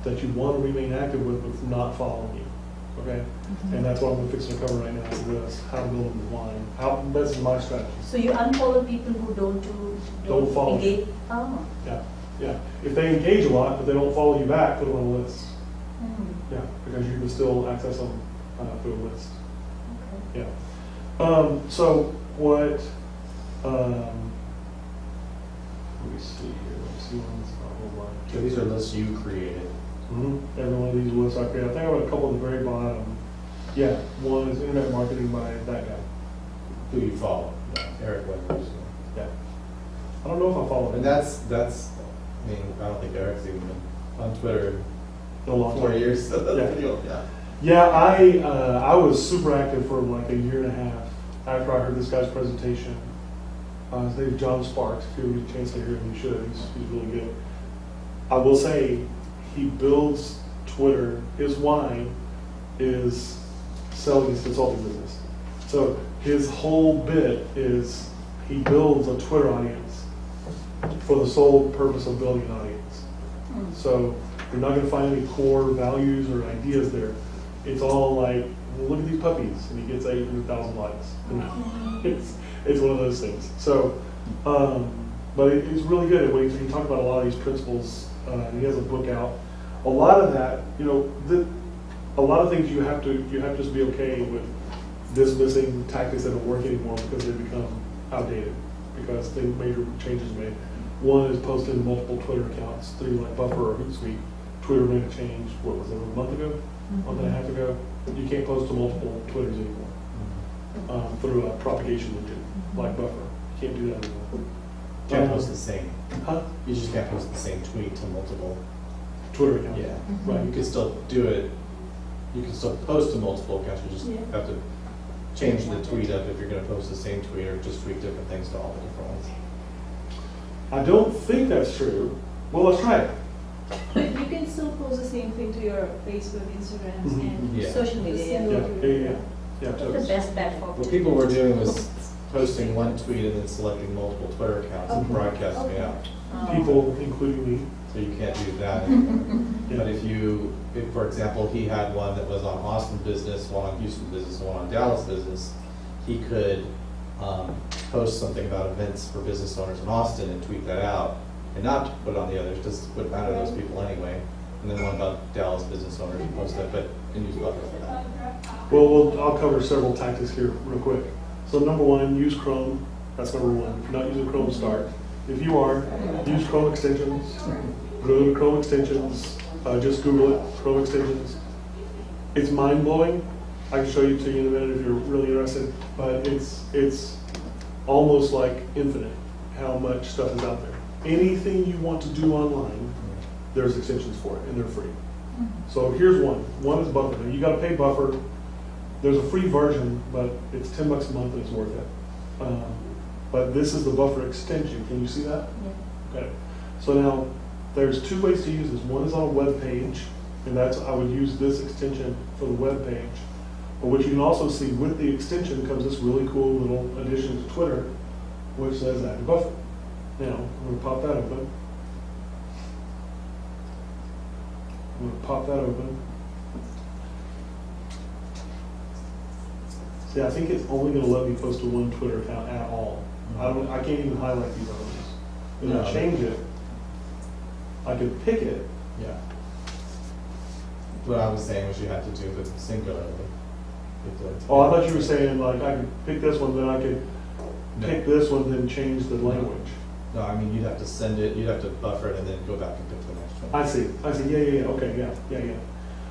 that you want to remain active with, but not following you, okay? And that's what I'm fixing to cover right now, is this, how to build a line. This is my strategy. So you unfollow people who Don't follow. engage? Oh. Yeah. If they engage a lot, but they don't follow you back, put them on a list. Hmm. Yeah, because you can still access them through a list. Okay. Yeah. So what, let me see here, let me see one's a whole lot. So these are lists you created. Every one of these lists I create. I think I have a couple at the very bottom. Yeah, one is internet marketing by that guy. Who you follow, Eric Wenders. Yeah. I don't know if I follow him. And that's, I mean, I don't think Eric's even been on Twitter In a long in 4 time. years, so that's Yeah. pretty old, yeah. Yeah, I was super active for like a year and a half after I heard this guy's presentation. His name is John Sparks. If you get a chance to hear him, you should. He's really good. I will say, he builds Twitter. His why is selling his consulting business. So his whole bit is he builds a Twitter audience for the sole purpose of building an audience. So you're not going to find any core values or ideas there. It's all like, well, look at these puppies, and he gets 800,000 likes. It's one of those things. So, but it's really good. When you talk about a lot of these principles, and he has a book out. A lot of that, a lot of things you have to just be okay with dismissing tactics that don't work anymore because they become outdated because the major changes made. One is posting multiple Twitter accounts through like Buffer or Hootsuite. Twitter made a change, what was it, a month ago? Month and a half ago? You can't post to multiple Twitters anymore through a propagation engine like Buffer. You can't do that anymore. Can't post the same. Huh? You just can't post the same tweet to multiple. Twitter accounts. Yeah, Right. you can still do it, you can still post to multiple accounts, you just Yeah. have to change the tweet up if you're gonna post the same tweet or just tweet different things to all the different ones. I don't think that's true. Well, let's try it. But you can still post the same thing to your Facebook, Instagrams, and Yeah. Social media, yeah. Yeah, yeah. What's the Totally. best bet for? What people were doing was posting one tweet and then selecting multiple Twitter accounts and Okay. broadcasting it out. People, including me. So you can't do that. But if, for example, he had one that was on Austin business, one on Houston business, and one on Dallas business, he could post something about events for business owners in Austin and tweet that out, and not put it on the others, just wouldn't matter to those people anyway. And then one about Dallas business owners and post that, but and use Buffer for that. Well, I'll cover several tactics here real quick. So number one, use Chrome. That's number one. If you're not using Chrome, start. If you are, use Chrome extensions. Go to Chrome extensions. Just Google it, Chrome extensions. It's mind-blowing. I can show you to you in a minute if you're really interested. But it's almost like infinite how much stuff is out there. Anything you want to do online, there's extensions for it, and they're free. So here's one. One is Buffer. Now, you got to pay Buffer. There's a free version, but it's $10 a month and it's worth it. But this is the Buffer extension. Can you see that? Yeah. Okay. So now there's two ways to use this. One is on a web page, and I would use this extension for the web page. But what you can also see with the extension comes this really cool little addition to Twitter, which says add to Buffer. Now I'm going to pop that open. I'm going to pop that open. See, I think it's only going to let me post to one Twitter account at all. I can't even highlight these others. If I No. change it, I could pick it. Yeah. What I was saying was you had to do it singularly. You have to- Oh, I thought you were saying like I could pick this one, then I could pick this one, then change the language. No, I mean, you'd have to send it, you'd have to buffer it and then go back and pick the next one. I see. Yeah. Okay, yeah.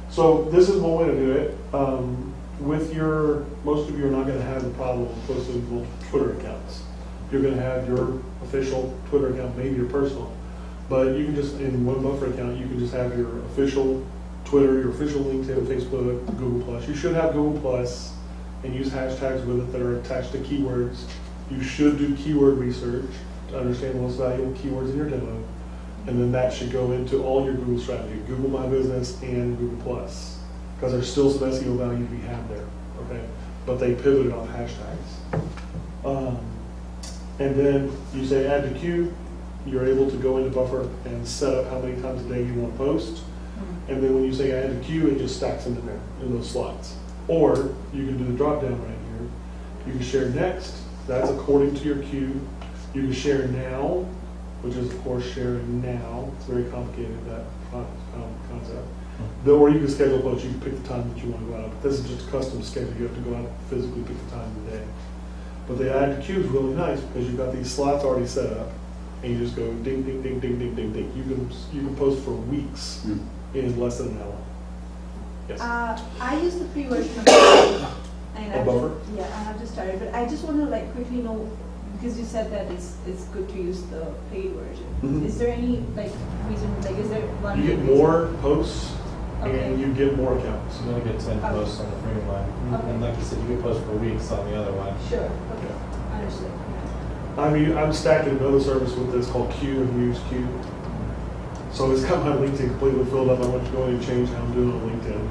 So this is one way to do it. Most of you are not going to have the problem of posting multiple Twitter accounts. You're going to have your official Twitter account, maybe your personal. But you can just, in one Buffer account, you can just have your official Twitter, your official LinkedIn, Facebook, Google+. You should have Google+, and use hashtags with it that are attached to keywords. You should do keyword research to understand the most valuable keywords in your demo. And then that should go into all your Google strategy, Google My Business and Google+. Because there's still some SEO value to be had there, okay? But they pivoted off hashtags. And then you say add to queue, you're able to go into buffer and set up how many times a day you want to post. And then when you say add to queue, it just stacks them in there, in those slots. Or you can do the drop down right here. You can share next, that's according to your queue. You can share now, which is of course sharing now. It's very complicated, that concept. Or you can schedule posts, you can pick the time that you want to go out. But this is just a custom schedule, you have to go out and physically pick the time of the day. But the add to queue is really nice because you've got these slots already set up. And you just go ding, ding, ding, ding, ding, ding, ding. You can post for weeks in less than an hour. Yes. I use the free version of Buffer. And Of I've Buffer? Yeah, I have just started, but I just want to like quickly know, because you said that it's good to use the paid version. Mhm. Is there any like reason, like is there one? You get reason? more posts Okay. and you get more accounts. So you only get 10 Okay. posts on the free one. Okay. And like you said, you can post for weeks on the other one. Sure, okay, understood. I mean, I'm stacking another service with this called Q and Use Q. So it's got my LinkedIn completely filled up. I want to go in and change how I'm doing on LinkedIn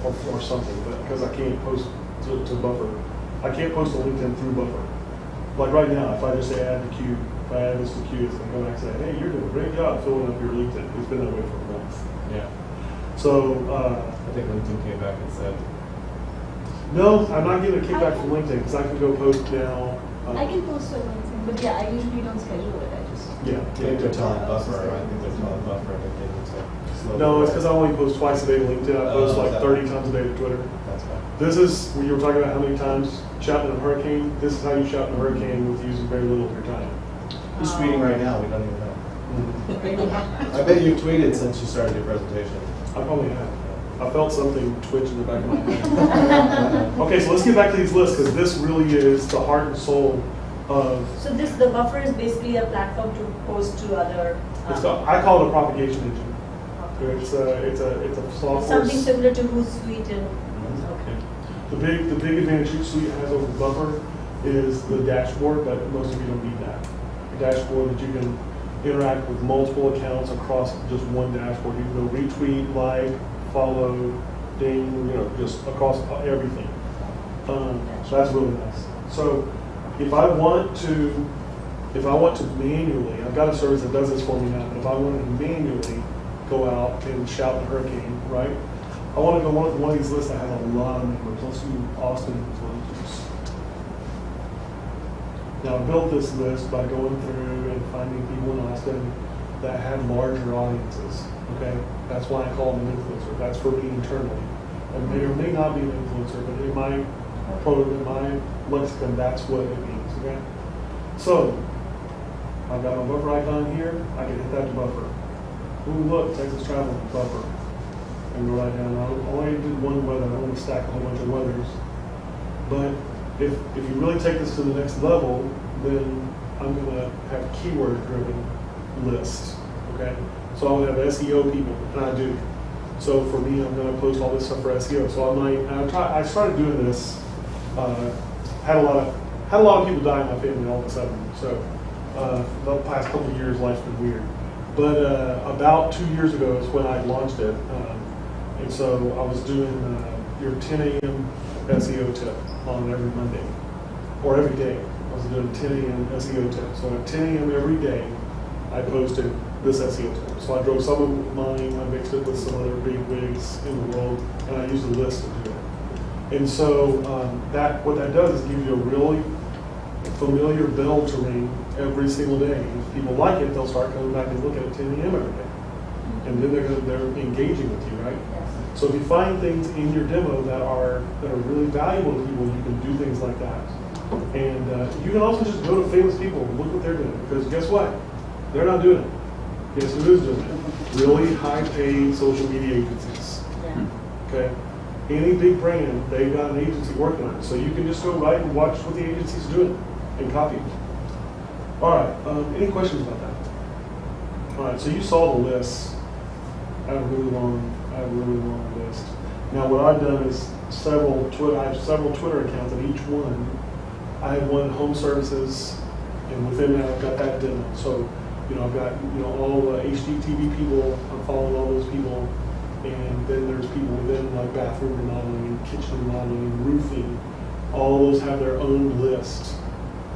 or something, but because I can't post to Buffer. I can't post to LinkedIn through Buffer. Like right now, if I just say add to Q, if I add this to Q, it's going to go back and say, hey, you're doing a great job filling up your LinkedIn. It's been that way for a month. Yeah. So, I think LinkedIn came back and said, no, I'm not getting a kickback from LinkedIn because I can go post now. I can post on LinkedIn, but yeah, I usually don't schedule it, I just. Yeah. I think they're telling Buffer, I think they're telling Buffer that they need to slow. No, it's because I only post twice a day to LinkedIn. I post Oh, like that- 30 times a day to Twitter. That's fine. This is, when you were talking about how many times shouting at a hurricane, this is how you shout at a hurricane with using very little of your time. Who's tweeting right now? We don't even know. I bet you've tweeted since you started your presentation. I probably have. I felt something twitch in the back of my head. Okay, so let's get back to these lists because this really is the heart and soul of, So the buffer is basically a platform to post to other. I call it a propagation engine. It's a software. Something similar to Hootsuite and. Okay. The big advantage Hootsuite has over Buffer is the dashboard, but most of you don't need that. A dashboard that you can interact with multiple accounts across just one dashboard. You can go retweet, like, follow, ding, just across everything. So that's really nice. So if I want to manually, I've got a service that does this for me now, but if I wanted to manually go out and shout the hurricane, right? I want to go one of these lists that has a lot of members. Let's do Austin influencers. Now I built this list by going through and finding people in Austin that had larger audiences. Okay, that's why I call them an influencer. That's for me internally. And may or may not be an influencer, but in my lexicon, that's what it means. Okay, so I've got my buffer icon here. I can hit that to buffer. Ooh, look, Texas travel buffer. And go right down. I only did one weather. I don't want to stack a whole bunch of weathers. But if you really take this to the next level, then I'm going to have keyword-driven lists. Okay, so I'll have SEO people, and I do. So for me, I'm going to post all this stuff for SEO. So I started doing this. Had a lot of people die in my family all of a sudden. So the past couple of years, life's been weird. But about 2 years ago is when I launched it. And so I was doing your 10 a.m. SEO tip on every Monday, or every day. I was doing 10 a.m. SEO tip. So at 10 a.m. every day, I posted this SEO tip. So I drove some of mine, I mixed it with some other big wigs in the world, and I used a list to do it. And so what that does is give you a really familiar bell to ring every single day. If people like it, they'll start coming back and look at it 10 a.m. every day. And then they're engaging with you, right? So if you find things in your demo that are really valuable to people, you can do things like that. And you can also just go to famous people and look what they're doing. Because guess what? They're not doing it. Guess who is doing it? Really high-paid social media agencies. Yeah. Okay? Any big brand, they've got an agency working on it. So you can just go right and watch what the agency's doing and copy it. All right. Any questions about that? All right. So you saw the list. I have a really long list. Now what I've done is I have several Twitter accounts, and each one, I have one home services, and within that I've got that demo. So, I've got, all the HGTV people, I'm following all those people, and then there's people within like bathroom remodeling, kitchen remodeling, roofing. All those have their own list.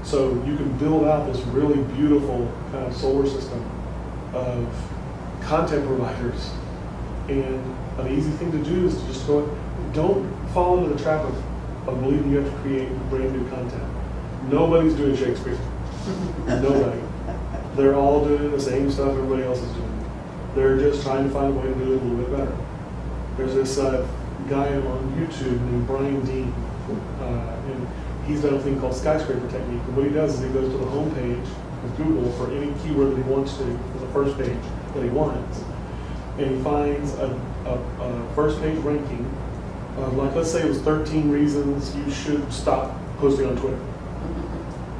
So you can build out this really beautiful kind of solar system of content providers. And an easy thing to do is to just don't fall into the trap of believing you have to create brand new content. Nobody's doing Shakespeare. Nobody. They're all doing the same stuff everybody else is doing. They're just trying to find a way to do it a little bit better. There's this guy on YouTube named Brian Dean, and he's done a thing called skyscraper technique. And what he does is he goes to the home page of Google for any keyword that he wants to, for the first page that he wants, and he finds a first page ranking of, like, let's say it was 13 reasons you should stop posting on Twitter.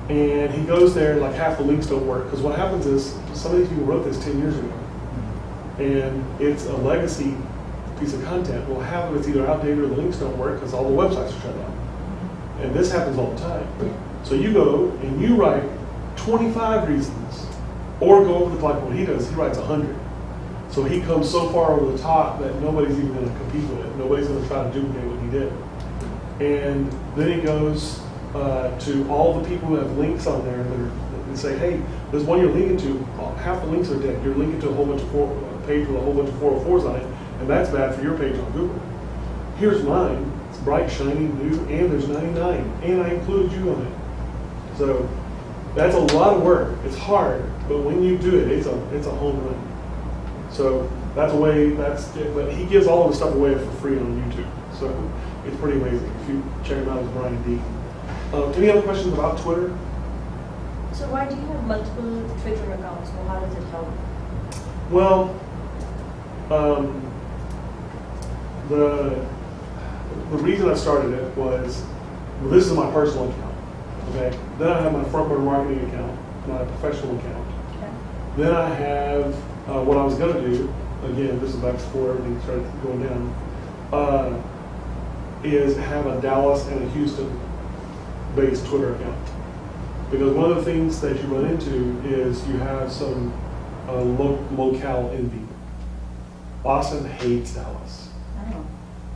And he goes there, like half the links don't work, because what happens is some of these people wrote this 10 years ago, and it's a legacy piece of content. Well, half of it's either outdated or the links don't work because all the websites are shut down. And this happens all the time. So you go and you write 25 reasons, or go over the like what he does, he writes 100. So he comes so far over the top that nobody's even going to compete with it. Nobody's going to try to duplicate what he did. And then he goes to all the people who have links on there that say, hey, there's one you're linking to, half the links are dead. You're linking to a whole bunch of page with a whole bunch of 404s on it, and that's bad for your page on Google. Here's mine. It's bright, shiny, new, and there's 99, and I included you on it. So that's a lot of work. It's hard, but when you do it, it's a home run. So that's a way. But he gives all of the stuff away for free on YouTube. So it's pretty amazing. If you check him out, it's Brian D. Any other questions about Twitter? So why do you have multiple Twitter accounts? Or how does it help? Well, the reason I started it was, well, this is my personal account. Okay. Then I have my front-burner marketing account, my professional account. Okay. Then I have what I was going to do. Again, this is back before everything started going down. Is have a Dallas and a Houston-based Twitter account. Because one of the things that you run into is you have some locale envy. Austin hates Dallas. Oh.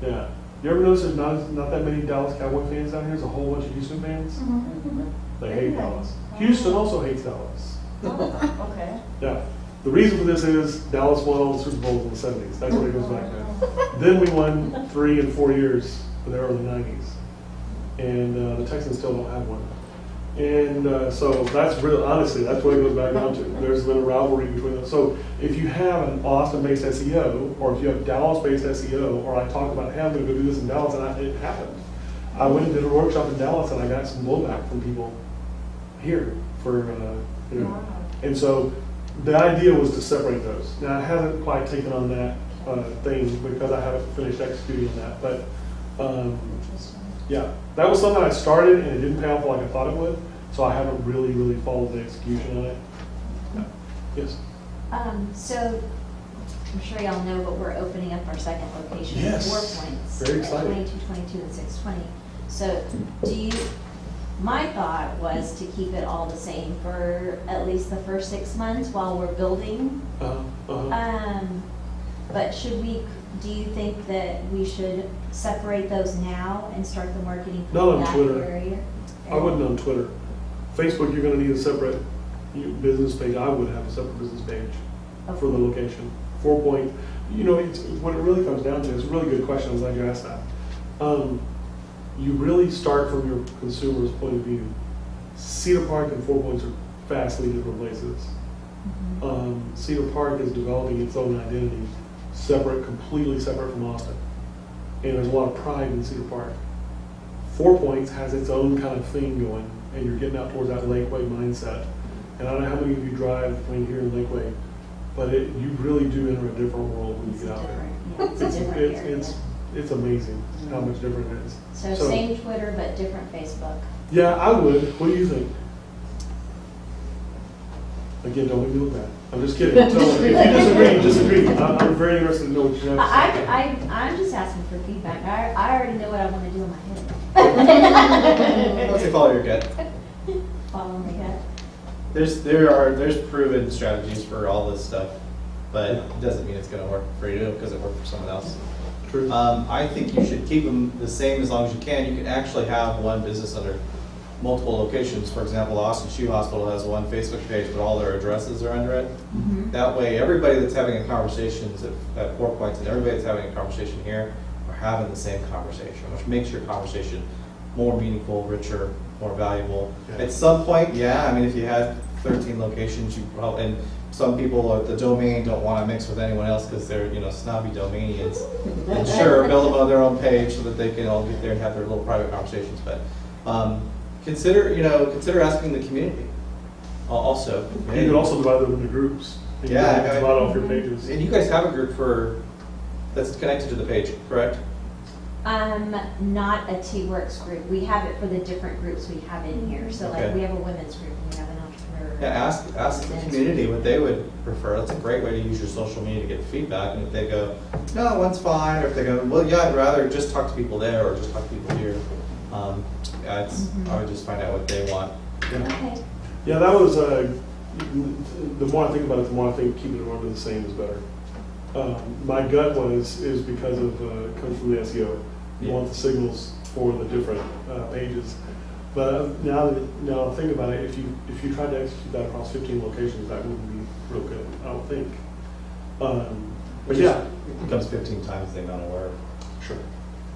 Yeah. You ever notice there's not that many Dallas Cowboy fans down here? There's a whole bunch of Houston fans. Mm-hmm. They Very hate nice. Dallas. Houston also hates Dallas. Oh, okay. Yeah. The reason for this is Dallas won all the Super Bowls in the 70s. That's what it goes back to. Then we won 3 and 4 years in the early 90s. And the Texans still don't have one. And so that's really, honestly, that's what it goes back down to. There's been a rivalry between them. So if you have an Austin-based SEO, or if you have Dallas-based SEO, or I talk about, hey, I'm going to go do this in Dallas, and it happened. I went and did a workshop in Dallas, and I got some blowback from people here for, you know. Wow. And so the idea was to separate those. Now, I haven't quite taken on that thing because I haven't finished executing on that. But Interesting. yeah, that was something I started and it didn't pay off like I thought it would. So I haven't really followed the execution on it. Yeah. Yes. So I'm sure y'all know, but we're opening up our second location at Yes. 4 Points. Very at exciting. 22, 22, and 620. So my thought was to keep it all the same for at least the first 6 months while we're building. But do you think that we should separate those now and start the marketing Not for on that Twitter. area? I wouldn't on Twitter. Facebook, you're going to need a separate business page. I would have a separate business page for the location. 4 Point, you know, what it really comes down to, it's a really good question. I'm glad you asked that. You really start from your consumer's point of view. Cedar Park and 4 Points are vastly different places. Cedar Park is developing its own identity, completely separate from Austin. And there's a lot of pride in Cedar Park. 4 Points has its own kind of thing going, and you're getting out towards that Lakeway mindset. And I don't know how many of you drive when you're here in Lakeway, but you really do enter a different world when you get out there. Yeah, it's a different area. It's amazing how much different it is. So same Twitter, but different Facebook. Yeah, I would. What do you think? Again, don't make me look bad. I'm just kidding. Tell me. If you disagree. I'm very interested to know what you have to say. I'm just asking for feedback. I already know what I want to do in my head. Let's say follow your gut. Follow my gut. There's proven strategies for all this stuff, but it doesn't mean it's going to work for you because it worked for someone else. True. I think you should keep them the same as long as you can. You can actually have one business under multiple locations. For example, Austin Shoe Hospital has one Facebook page, but all their addresses are under it. That way, everybody that's having a conversation at 4 Points and everybody that's having a conversation here are having the same conversation, which makes your conversation more meaningful, richer, more valuable. Yeah. At some point, yeah, I mean, if you had 13 locations, you probably, and some people at the domain don't want to mix with anyone else because they're, snobby domainians. And sure, build them on their own page so that they can all get there and have their little private conversations. But consider asking the community also. You can also divide them into groups. And you Yeah, can divide off your pages. And you guys have a group that's connected to the page, correct? Not a T-Werx group. We have it for the different groups we have in here. So like Okay. we have a women's group and we have an entrepreneur. Yeah, ask the community what they would prefer. That's a great way to use your social media to get feedback. And if they go, no, one's fine, or if they go, well, yeah, I'd rather just talk to people there or just talk to people here. I would just find out what they want. Okay. Yeah, that was, the more I think about it, the more I think keeping it under the same is better. My gut is because of, comes from the SEO. You want the signals for the different pages. But now think about it, if you tried to execute that across 15 locations, that wouldn't be real good, I don't think. But yeah. It becomes 15 times the amount of work. Sure.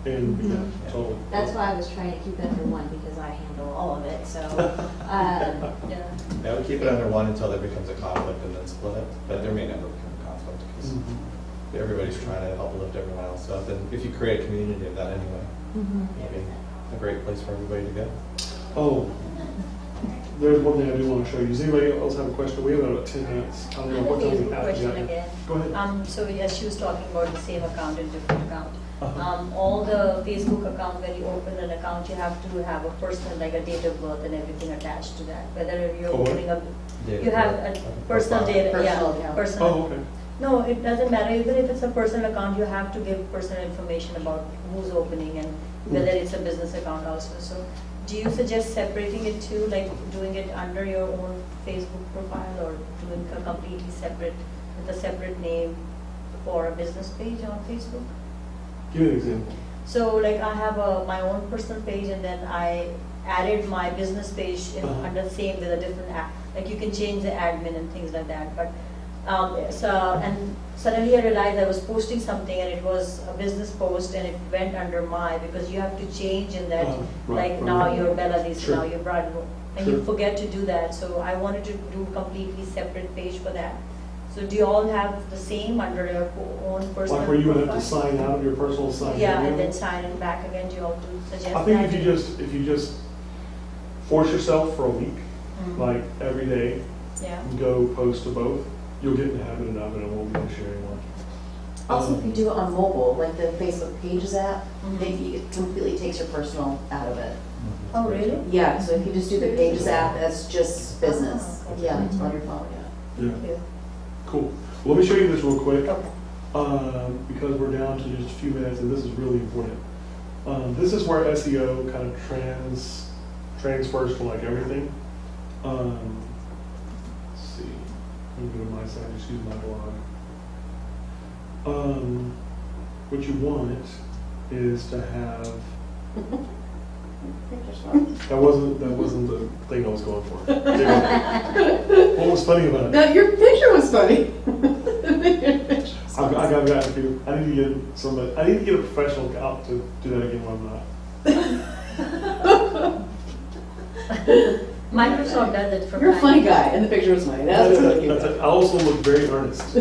And, yeah, totally. That's why I was trying to keep it under one because I handle all of it. So, Yeah. I would keep it under one until there becomes a conflict and then split it. But there may never become a conflict because everybody's trying to help lift everyone else up. And if you create a community of that anyway, it'll be a great place for everybody to go. Oh, there's one thing I do want to show you. Does anybody else have a question? We have about 10 minutes. I don't know what time we Facebook have. question Yeah. again. Go ahead. So yes, she was talking about the same account and different account. Uh-huh. All the Facebook account, when you open an account, you have to have a personal, like a date of birth and everything attached to that. Whether you're Oh, what? opening up, Date you of have birth. a personal Profile. data, Personal yeah, account. personal. Oh, okay. No, it doesn't matter, even if it's a personal account, you have to give personal information about who's opening and whether it's a business account also. So do you suggest separating it too, like doing it under your own Facebook profile or doing a completely separate, with a separate name for a business page on Facebook? Give me an example. So like I have my own personal page and then I added my business page under the same with a different app. Like you can change the admin and things like that. But and suddenly I realized I was posting something and it was a business post and it went under my, because you have to change in that, like now you're Bella this, Sure. now you're Brad, and Sure. you forget to do that. So I wanted to do completely separate page for that. So do you all have the same under your own personal Like where you would have to profile? sign out of your personal site. Yeah, and then sign it back again. Do you all do suggest I think that? if you just force yourself for a week, Mhm. like every day, Yeah. and go post to both, you'll get in the habit of it and won't be an issue anymore. Also, if you do it on mobile, like the Facebook Pages app, Mhm. it completely takes your personal out of it. Oh, really? Yeah, so if you just do the Pages app, that's just business. Oh, okay. Yeah, it's on your phone, yeah. Yeah, Yeah. cool. Well, let me show you this real quick, Okay. because we're down to just a few minutes and this is really important. This is where SEO kind of transfers to like everything. Let's see, let me go to my site, just use my blog. What you want is to have, that wasn't the thing I was going for. What was funny about it? No, your picture was funny. I got to do. I need to get somebody. I need to get a professional out to do that again when I'm not. Microsoft does it from You're a time funny to time. guy, and the picture was funny. That's what That's it. I also look very earnest.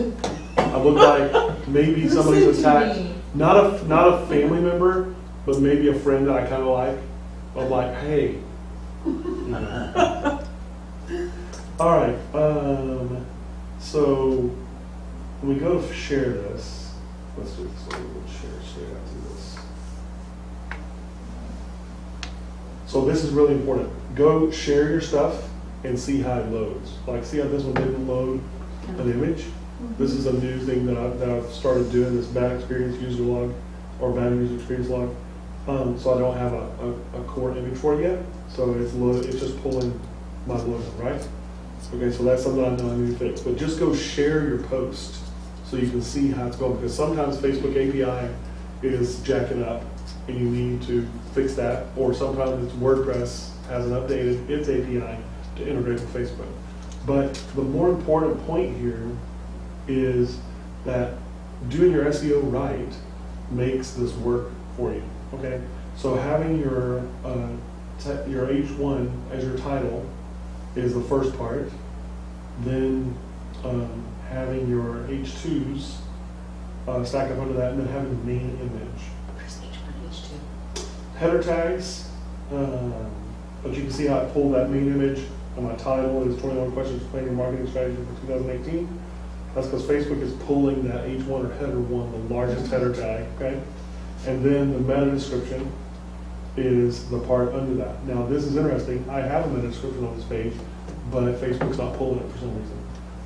I look like maybe somebody's attacked. Not a family member, but maybe a friend that I kind of like. I'm like, hey. You know. All right. So when we go to share this, let's do this. We'll share straight out to this. So this is really important. Go share your stuff and see how it loads. Like, see how this one didn't load an image? This is a new thing that I've started doing, this bad experience user log or bad user experience log. So I don't have a core image for it yet. So it's just pulling my logo, right? Okay, so that's something I know I need to fix. But just go share your post so you can see how it's going. Because sometimes Facebook API is jacking up and you need to fix that, or sometimes it's WordPress hasn't updated its API to integrate with Facebook. But the more important point here is that doing your SEO right makes this work for you, okay? So having your H1 as your title is the first part, then having your H2s stacked up under that, and then having the main image. Where's H1, H2? Header tags, but you can see how I pulled that main image, and my title is 21 Questions to Plan Your Marketing Strategy for 2018. That's because Facebook is pulling that H1 or header 1, the largest header tag, okay? And then the meta description is the part under that. Now, this is interesting. I have a meta description on this page, but Facebook's not pulling it for some reason.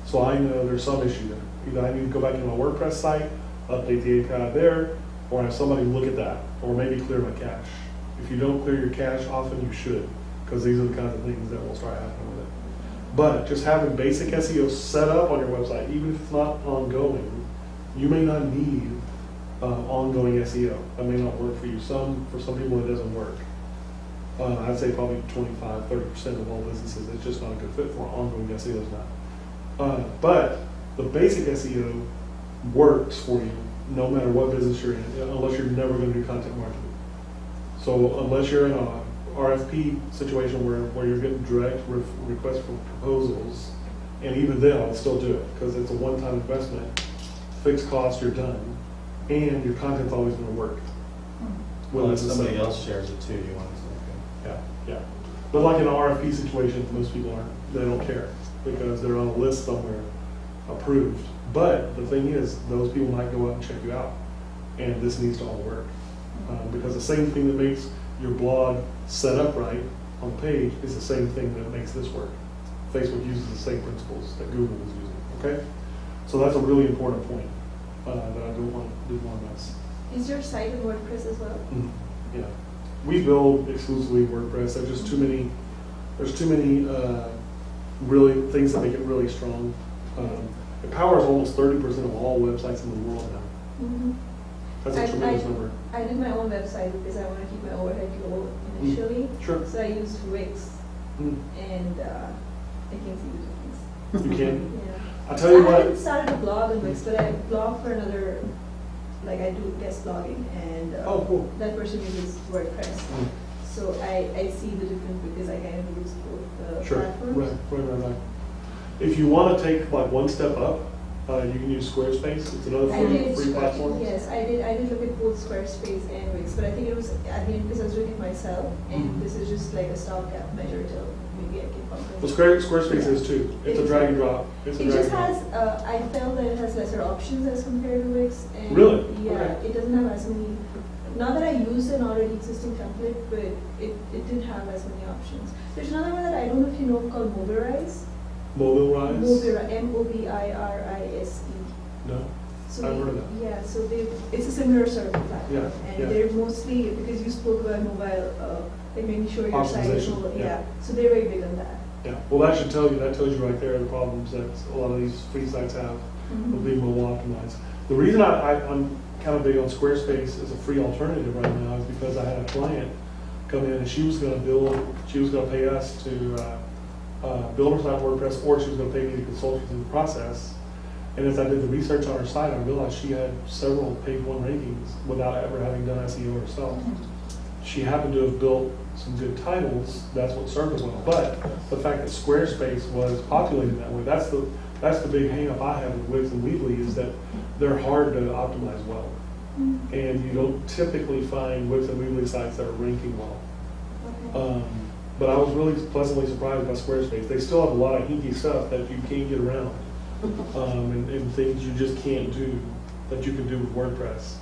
So I know there's some issue there. Either I need to go back to my WordPress site, update the API there, or have somebody look at that, or maybe clear my cache. If you don't clear your cache often, you should, because these are the kinds of things that will start happening with it. But just having basic SEO set up on your website, even if it's not ongoing, you may not need ongoing SEO. That may not work for you. For some people, it doesn't work. I'd say probably 25, 30% of all businesses, it's just not a good fit for. Ongoing SEO is not. But the basic SEO works for you no matter what business you're in, unless you're never going to do content marketing. So unless you're in a RFP situation where you're getting direct requests for proposals, and even then I'll still do it because it's a one-time investment, fixed cost, you're done, and your content's always going to work. Well, if it's the somebody same. else shares it too, you want to say, Yeah. But like in an RFP situation, most people aren't. They don't care because they're on a list somewhere approved. But the thing is, those people might go out and check you out, and this needs to all work. Because the same thing that makes your blog set up right on the page is the same thing that makes this work. Facebook uses the same principles that Google is using, okay? So that's a really important point that I didn't want to miss. Is your site in WordPress as well? Yeah. We build exclusively WordPress. There's too many really things that make it really strong. It powers almost 30% of all websites in the world now. Mm-hmm. That's a tremendous number. I did my own website because I want to keep my overhead low initially. Sure. So I used Wix, Mm. and I can't see the difference. You can. Yeah. I'll tell you I what. haven't started a blog on Wix, but I blog for another, like I do guest blogging, and Oh, cool. that person uses WordPress. Mm. So I see the difference because I kind of use both Sure. platforms. Right. If you want to take like one step up, you can use Squarespace. It's another free platform. Yes, I did look at both Squarespace and Wix, but I think it was at the end because I was doing it myself, and Mhm. this is just like a stopgap measure till maybe I can bump it. Well, Squarespace is too. It's a drag and drop. It's a It drag just and has, drop. I felt that it has lesser options as compared to Wix. And Really? Yeah, Okay. it doesn't have as many, not that I used an already existing template, but it didn't have as many options. There's another one that I don't know if you know called Mobilize. Mobilize? Mobirise. No. So I've heard of that. Yeah, so it's a similar sort of platform. Yeah, And yeah. they're mostly, because you spoke about mobile, like making sure your site is Optimization, mobile. yeah. Yeah, so they're very big on that. Yeah. Well, that tells you right there the problems that a lot of these free sites have Mhm. with being mobile optimized. The reason I'm kind of big on Squarespace as a free alternative right now is because I had a client come in and she was going to pay us to build her site on WordPress, or she was going to pay me to consult her through the process. And as I did the research on her site, I realized she had several page one rankings without ever having done SEO herself. She happened to have built some good titles, that's what served her well. But the fact that Squarespace was populated that way, that's the big hang up I have with Wix and Weebly, is that they're hard to optimize well. And you don't typically find Wix and Weebly sites that are ranking well. Okay. But I was really pleasantly surprised by Squarespace. They still have a lot of hinky stuff that you can't get around, and things you just can't do that you can do with WordPress.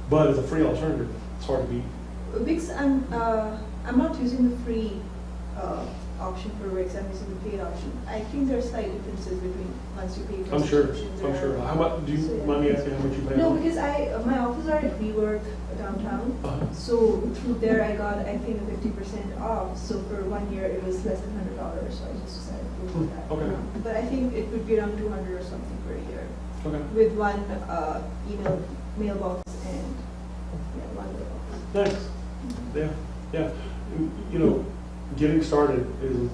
But as a free alternative, it's hard to beat. Wix, I'm not using the free option for Wix, I'm using the paid option. I think there are slight differences between once you pay for I'm sure. subscriptions. How much? Do you So, yeah. mind me asking how much you pay? No, because my office are at WeWork downtown. Uh-huh. So through there, I got, I think, a 50% off. So for 1 year, it was less than $100. So I just decided to go with that. Okay. But I think it would be around 200 or something per year, Okay. with one mailbox and one mailbox. Nice. Yeah, yeah. You know, getting started is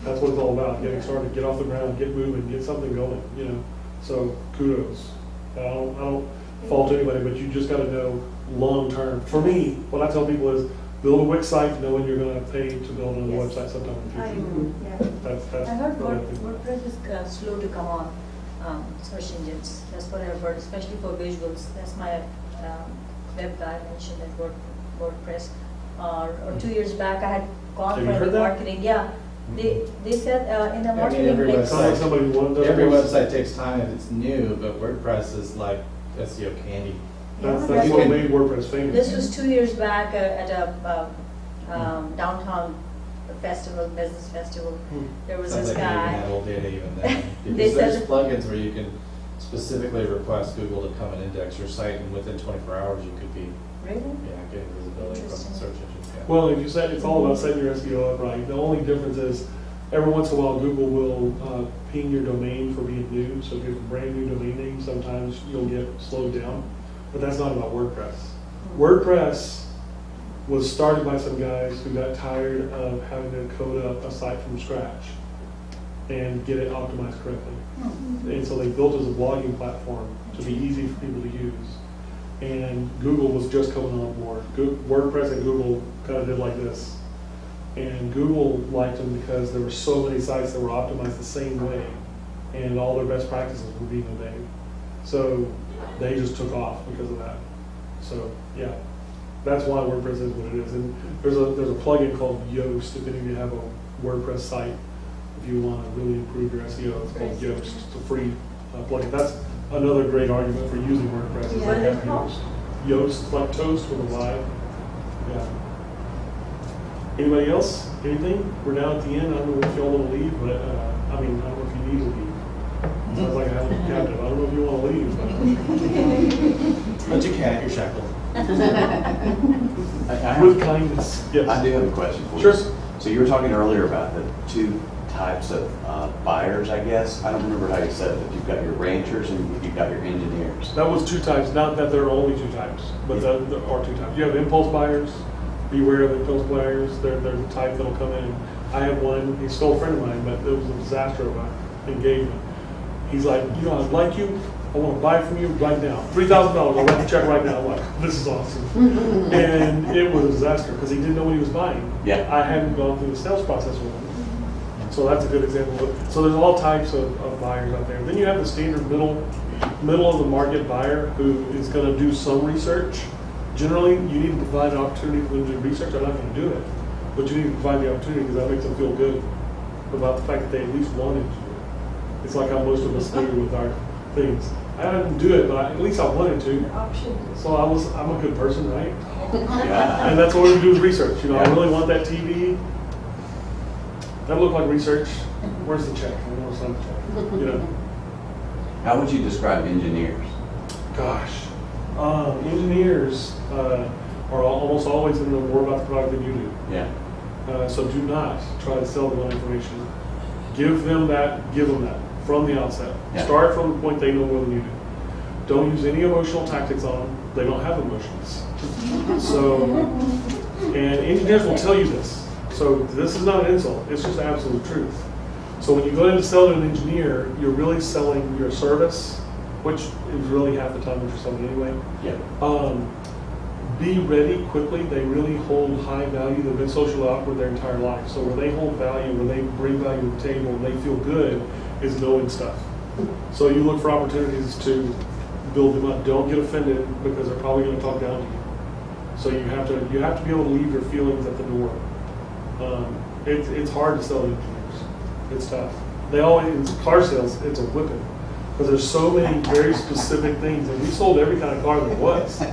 that's what it's all about. Getting started, get off the ground, get moving, get something going. You know, so kudos. I don't fault anybody, but you just got to know long term. For me, what I tell people is build a Wix site knowing you're going to pay to build another Yes. website sometime in the I future. know, yeah. That's I heard really the thing. WordPress is slow to come on search engines. That's what I've heard, especially for visuals. That's my web guy mentioned that WordPress. Or 2 years back, I had gone Have you for heard the that? marketing. Yeah, they said in the I mean, marketing. every like- Sounds like somebody who does Every Wix. website takes time if it's new, but WordPress is like SEO candy. That's Yeah, what what- made WordPress famous. This was 2 years back at a downtown festival, business festival. There was Sounds this like you even guy. have old data even then. They Because there's said- plugins where you can specifically request Google to come and index your site, and within 24 hours you could be, Really? getting visibility from Interesting. search engines. Yeah. Well, if you said it's all about setting your SEO up right. The only difference is every once in a while Google will ping your domain for being new. So if you have a brand new domain name, sometimes you'll get slowed down. But that's not about WordPress. WordPress was started by some guys who got tired of having to code up a site from scratch and get it optimized correctly. And so they built it as a blogging platform to be easy for people to use. And Google was just coming on board. WordPress and Google kind of did like this. And Google liked them because there were so many sites that were optimized the same way, and all their best practices were being obeyed. So they just took off because of that. So yeah, that's why WordPress is what it is. And there's a plugin called Yoast. If any of you have a WordPress site, if you want to really improve your SEO, it's called Yoast. It's a free plugin. That's another great argument for using WordPress. Is What they is have it called? Yoast. Yoast, like toast with a Y. Yeah. Anybody else? Anything? We're down at the end. I don't know if y'all want to leave, but I don't know if you need to leave. Sounds like I have a captive. I don't know if you want to leave. But you can if you're shackled. But with kindness. Yes. I do have a question for you. Sure. So you were talking earlier about the two types of buyers, I guess. I don't remember how you said it, but you've got your ranchers and you've got your engineers. That was two types. Not that there are only two types, but there are two types. You have impulse buyers. Beware of impulse buyers. They're the type that'll come in. I have one. He's still a friend of mine, but it was a disaster of an engagement. He's like, you know, I like you. I want to buy from you right now. $3,000. I'll write the check right now. I'm like, this is awesome. And it was a disaster because he didn't know what he was buying. Yeah. I hadn't gone through the sales process with him. So that's a good example. So there's all types of buyers out there. Then you have the standard middle of the market buyer who is going to do some research. Generally, you need to provide an opportunity for them to do research. They're not going to do it, but you need to provide the opportunity because that makes them feel good about the fact that they at least wanted to do it. It's like how most of us do with our things. I didn't do it, but at least I wanted to. So I'm a good person, right? Yeah. And that's what we do is research. You know, I Yeah. really want that TV. That looked like research. Where's the check? I want to sign the check. You know, How would you describe engineers? gosh, engineers are almost always going to know more about the product than you do. Yeah. So do not try to sell them on information. Give them that from the outset. Yeah. Start from the point they know more than you do. Don't use any emotional tactics on them. They don't have emotions. So, and engineers will tell you this. So this is not an insult. It's just absolute truth. So when you go in to sell to an engineer, you're really selling your service, which is really half the time what you're selling anyway. Yeah. Be ready quickly. They really hold high value. They've been socially awkward their entire life. So where they hold value, where they bring value to the table, and they feel good, is knowing stuff. So you look for opportunities to build them up. Don't get offended because they're probably going to talk down to you. So you have to be able to leave your feelings at the door. It's hard to sell to engineers. It's tough. They always in car sales. It's a whipping because there's so many very specific things, and we sold every kind of car there was.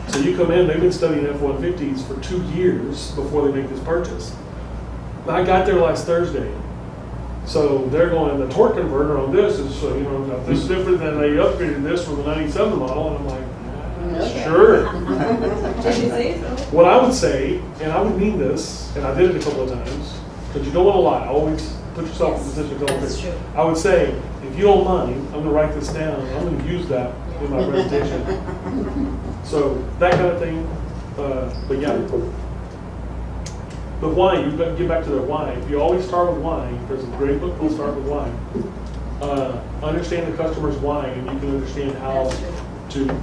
So you come in, they've been studying F-150s for 2 years before they make this purchase. I got there last Thursday. So they're going, the torque converter on this is, this is different than they upgraded this from the 97 model. And I'm like, sure. Did you say so? What I would say, and I would mean this, and I did it a couple of times, because you don't want to lie. Always put yourself in a position to tell the That's truth. true. I would say, if you don't mind, I'm going to write this down. I'm going to use that in my presentation. So that kind of thing, But yeah. The why, you get back to the why. If you always start with why, there's a great book called Start with Why. Understand the customer's why, and you can understand how That's true. to,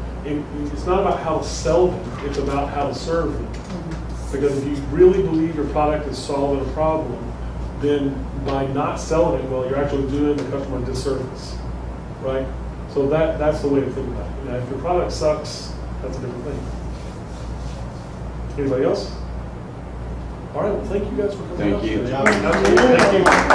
it's not about how to sell them, it's about how to serve them. Because if you really believe your product is solving a problem, then by not selling it well, you're actually doing the customer a disservice, right? So that's the way to think about it. Now, if your product sucks, that's a different thing. Anybody else? All right, well, thank you guys for coming Thank out you. today. Good job. Absolutely, thank you.